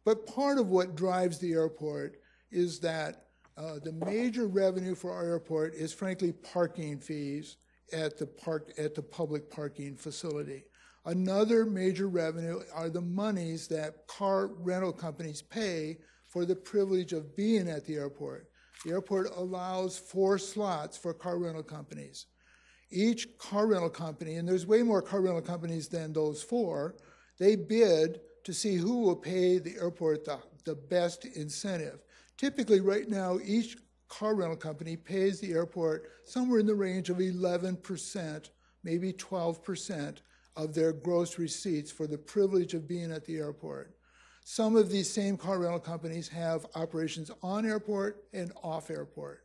But part of what drives the airport is that the major revenue for our airport is frankly parking fees at the public parking facility. Another major revenue are the monies that car rental companies pay for the privilege of being at the airport. The airport allows 4 slots for car rental companies. Each car rental company, and there's way more car rental companies than those 4, they bid to see who will pay the airport the best incentive. Typically right now, each car rental company pays the airport somewhere in the range of 11%, maybe 12% of their gross receipts for the privilege of being at the airport. Some of these same car rental companies have operations on airport and off airport.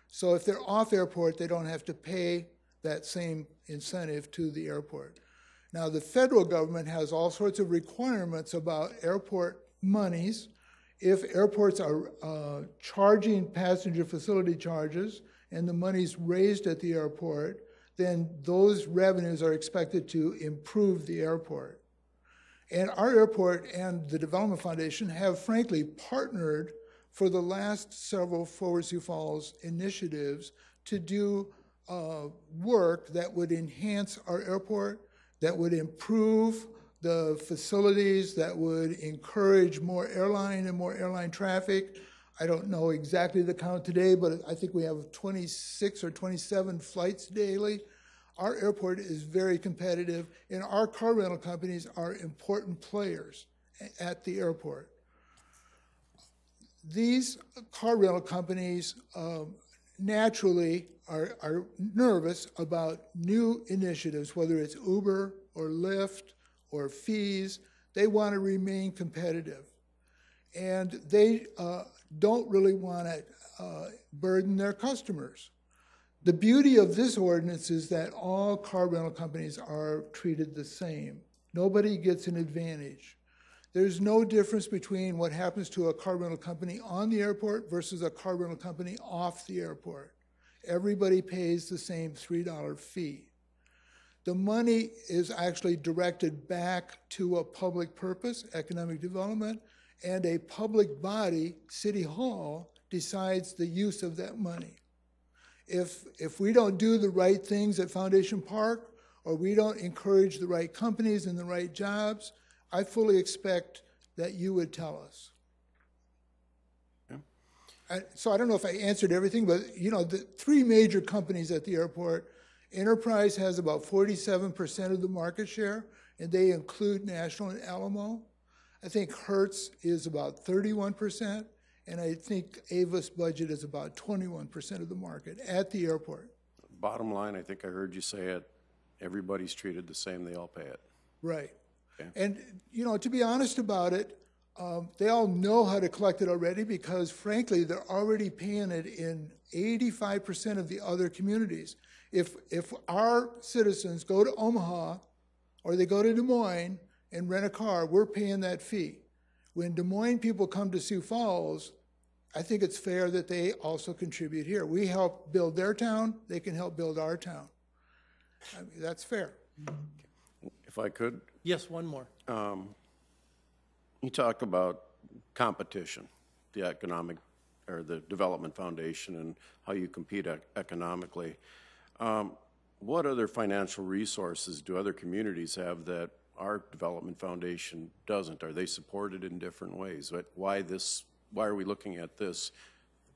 So if they're off airport, they don't have to pay that same incentive to the airport. Now, the federal government has all sorts of requirements about airport monies. If airports are charging passenger facility charges and the money's raised at the airport, then those revenues are expected to improve the airport. And our airport and the Development Foundation have frankly partnered for the last several Forward Sioux Falls initiatives to do work that would enhance our airport, that would improve the facilities, that would encourage more airline traffic. I don't know exactly the count today, but I think we have 26 or 27 flights daily. Our airport is very competitive, and our car rental companies are important players at the airport. These car rental companies naturally are nervous about new initiatives, whether it's Uber or Lyft or fees. They want to remain competitive. And they don't really want to burden their customers. The beauty of this ordinance is that all car rental companies are treated the same. Nobody gets an advantage. There's no difference between what happens to a car rental company on the airport versus a car rental company off the airport. Everybody pays the same $3 fee. The money is actually directed back to a public purpose, economic development, and a public body, City Hall, decides the use of that money. If we don't do the right things at Foundation Park, or we don't encourage the right companies and the right jobs, I fully expect that you would tell us. So I don't know if I answered everything, but you know, the three major companies at the airport, Enterprise has about 47% of the market share, and they include National and Alamo. I think Hertz is about 31%, and I think Avis budget is about 21% of the market at the airport. Bottom line, I think I heard you say it, everybody's treated the same, they all pay it. Right. Okay. And, you know, to be honest about it, they all know how to collect it already because, frankly, they're already paying it in 85% of the other communities. If our citizens go to Omaha or they go to Des Moines and rent a car, we're paying that fee. When Des Moines people come to Sioux Falls, I think it's fair that they also contribute here. We help build their town, they can help build our town. I mean, that's fair. If I could, Yes, one more. you talk about competition, the economic or the Development Foundation and how you compete economically. What other financial resources do other communities have that our Development Foundation doesn't? Are they supported in different ways? Why are we looking at this?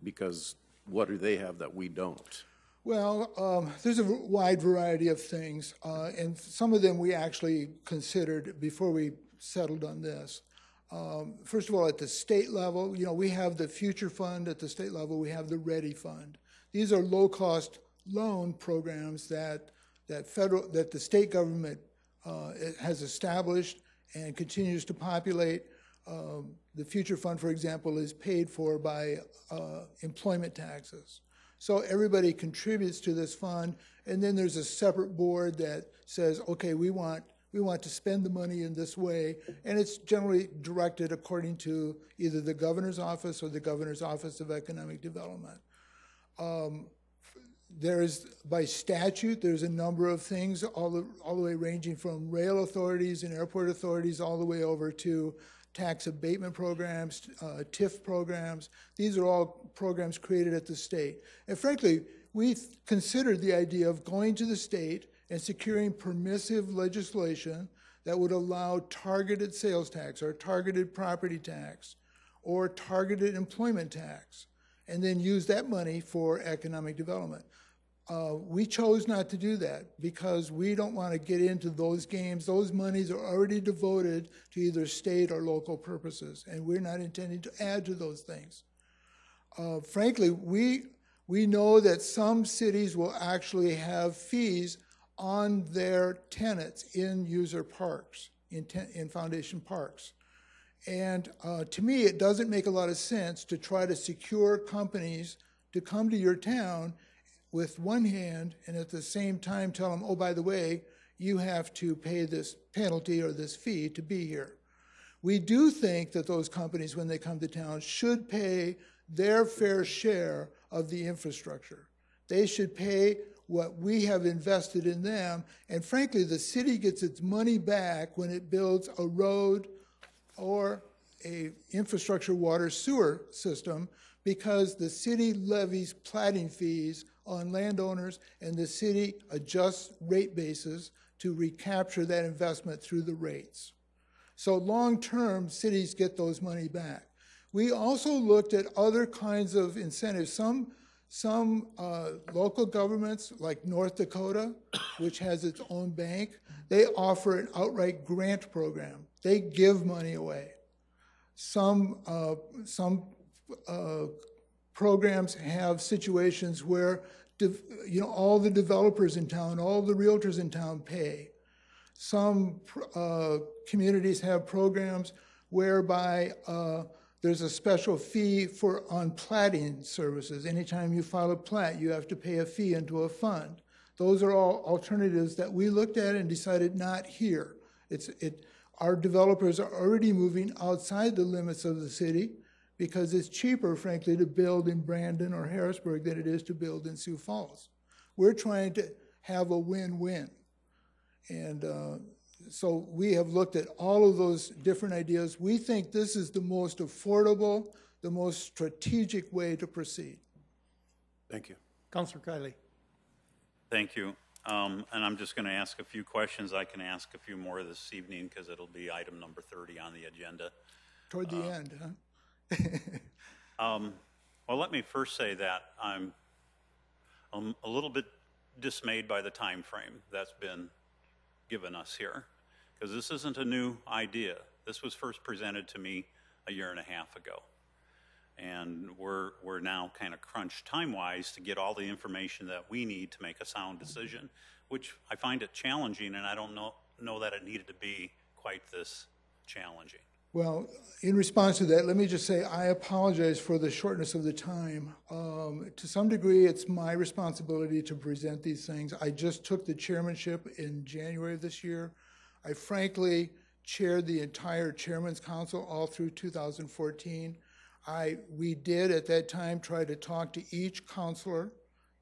Because what do they have that we don't? Well, there's a wide variety of things, and some of them we actually considered before we settled on this. First of all, at the state level, you know, we have the Future Fund at the state level, we have the Ready Fund. These are low-cost loan programs that the state government has established and continues to populate. The Future Fund, for example, is paid for by employment taxes. So everybody contributes to this fund, and then there's a separate board that says, okay, we want to spend the money in this way, and it's generally directed according to either the governor's office or the governor's office of economic development. By statute, there's a number of things, all the way ranging from rail authorities and airport authorities all the way over to tax abatement programs, TIF programs. These are all programs created at the state. And frankly, we considered the idea of going to the state and securing permissive legislation that would allow targeted sales tax or targeted property tax or targeted employment tax, and then use that money for economic development. We chose not to do that because we don't want to get into those games. Those monies are already devoted to either state or local purposes, and we're not intending to add to those things. Frankly, we know that some cities will actually have fees on their tenants in user parks, in foundation parks. And to me, it doesn't make a lot of sense to try to secure companies to come to your town with one hand and at the same time tell them, oh, by the way, you have to pay this penalty or this fee to be here. We do think that those companies, when they come to town, should pay their fair share of the infrastructure. They should pay what we have invested in them, and frankly, the city gets its money back when it builds a road or a infrastructure water sewer system because the city levies platting fees on landowners and the city adjusts rate bases to recapture that investment through the rates. So long-term, cities get those money back. We also looked at other kinds of incentives. Some local governments, like North Dakota, which has its own bank, they offer an outright grant program. They give money away. Some programs have situations where all the developers in town, all the realtors in town pay. Some communities have programs whereby there's a special fee on platting services. Anytime you file a plat, you have to pay a fee into a fund. Those are all alternatives that we looked at and decided not here. Our developers are already moving outside the limits of the city because it's cheaper, frankly, to build in Brandon or Harrisburg than it is to build in Sioux Falls. We're trying to have a win-win. And so we have looked at all of those different ideas. We think this is the most affordable, the most strategic way to proceed. Thank you. Councilor Kiley. Thank you. And I'm just going to ask a few questions. I can ask a few more this evening because it'll be item number 30 on the agenda. Toward the end, huh? Well, let me first say that I'm a little bit dismayed by the time frame that's been given us here, because this isn't a new idea. This was first presented to me a year and a half ago. And we're now kind of crunched time-wise to get all the information that we need to make a sound decision, which I find it challenging, and I don't know that it needed to be quite this challenging. Well, in response to that, let me just say I apologize for the shortness of the time. To some degree, it's my responsibility to present these things. I just took the chairmanship in January of this year. I frankly chaired the entire Chairman's Council all through 2014. We did at that time try to talk to each counselor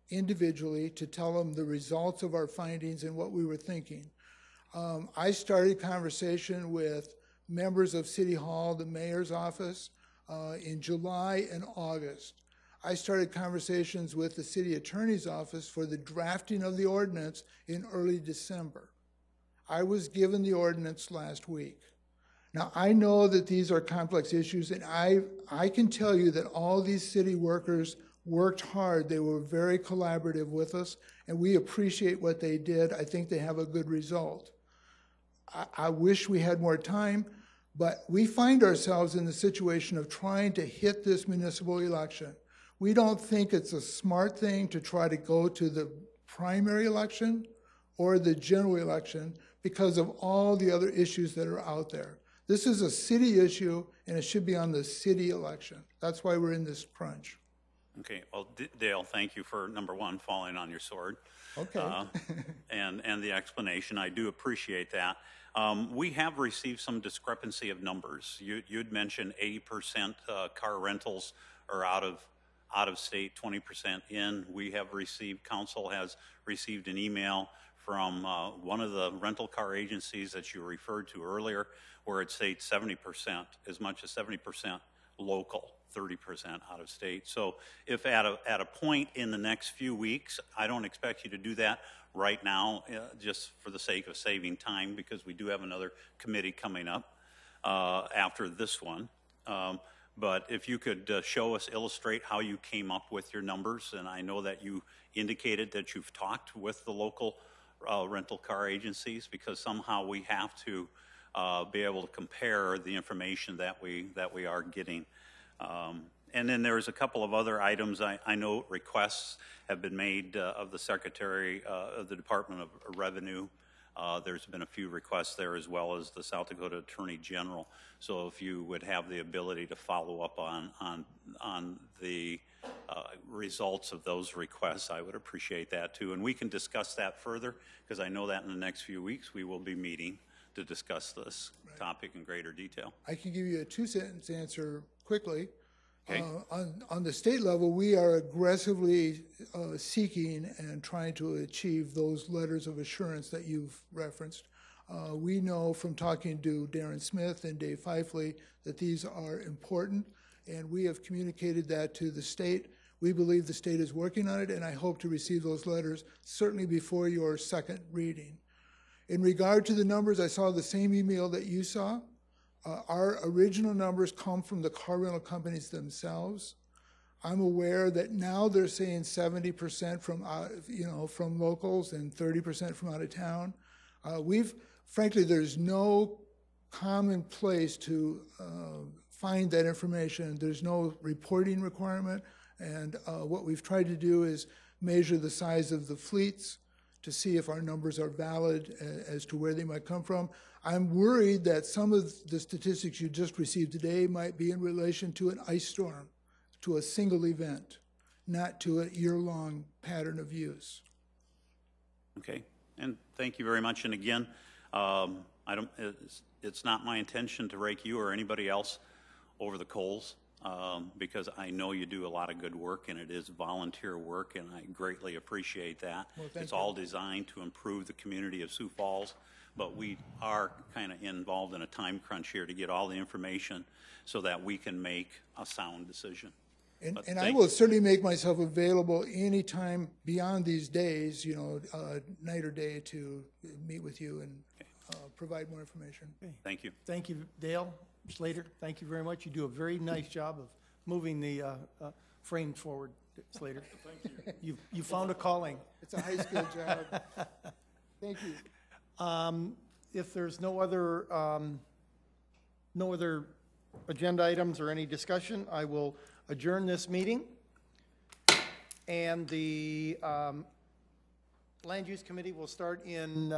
individually to tell them the results of our findings and what we were thinking. I started conversation with members of City Hall, the mayor's office, in July and August. I started conversations with the city attorney's office for the drafting of the ordinance in early December. I was given the ordinance last week. Now, I know that these are complex issues, and I can tell you that all these city workers worked hard. They were very collaborative with us, and we appreciate what they did. I think they have a good result. I wish we had more time, but we find ourselves in the situation of trying to hit this municipal election. We don't think it's a smart thing to try to go to the primary election or the general election because of all the other issues that are out there. This is a city issue, and it should be on the city election. That's why we're in this crunch. Okay, well, Dale, thank you for, number one, falling on your sword. Okay. And the explanation. I do appreciate that. We have received some discrepancy of numbers. You'd mentioned 80% car rentals are out of state, 20% in. We have received, council has received an email from one of the rental car agencies that you referred to earlier, where it states 70%, as much as 70% local, 30% out of state. So if at a point in the next few weeks, I don't expect you to do that right now, just for the sake of saving time, because we do have another committee coming up after this one. But if you could show us, illustrate how you came up with your numbers, and I know that you indicated that you've talked with the local rental car agencies, because somehow we have to be able to compare the information that we are getting. And then there's a couple of other items. I know requests have been made of the Secretary of the Department of Revenue. There's been a few requests there, as well as the South Dakota Attorney General. So if you would have the ability to follow up on the results of those requests, I would appreciate that too. And we can discuss that further, because I know that in the next few weeks we will be meeting to discuss this topic in greater detail. I can give you a two-sentence answer quickly. Okay. On the state level, we are aggressively seeking and trying to achieve those letters of assurance that you've referenced. We know from talking to Darren Smith and Dave Fifley that these are important, and we have communicated that to the state. We believe the state is working on it, and I hope to receive those letters certainly before your second reading. In regard to the numbers, I saw the same email that you saw. Our original numbers come from the car rental companies themselves. I'm aware that now they're saying 70% from locals and 30% from out of town. Frankly, there's no common place to find that information. There's no reporting requirement, and what we've tried to do is measure the size of the fleets to see if our numbers are valid as to where they might come from. I'm worried that some of the statistics you just received today might be in relation to an ice storm, to a single event, not to a year-long pattern of use. Okay, and thank you very much. And again, it's not my intention to rake you or anybody else over the coals. because I know you do a lot of good work, and it is volunteer work, and I greatly appreciate that. It's all designed to improve the community of Sioux Falls, but we are kind of involved in a time crunch here to get all the information so that we can make a sound decision. And I will certainly make myself available anytime beyond these days, night or day, to meet with you and provide more information. Okay. Thank you. Thank you, Dale Slater. Thank you very much. You do a very nice job of moving the frame forward, Slater. Thank you. You found a calling. It's a high school job. Thank you. If there's no other agenda items or any discussion, I will adjourn this meeting. And the Land Use Committee will start in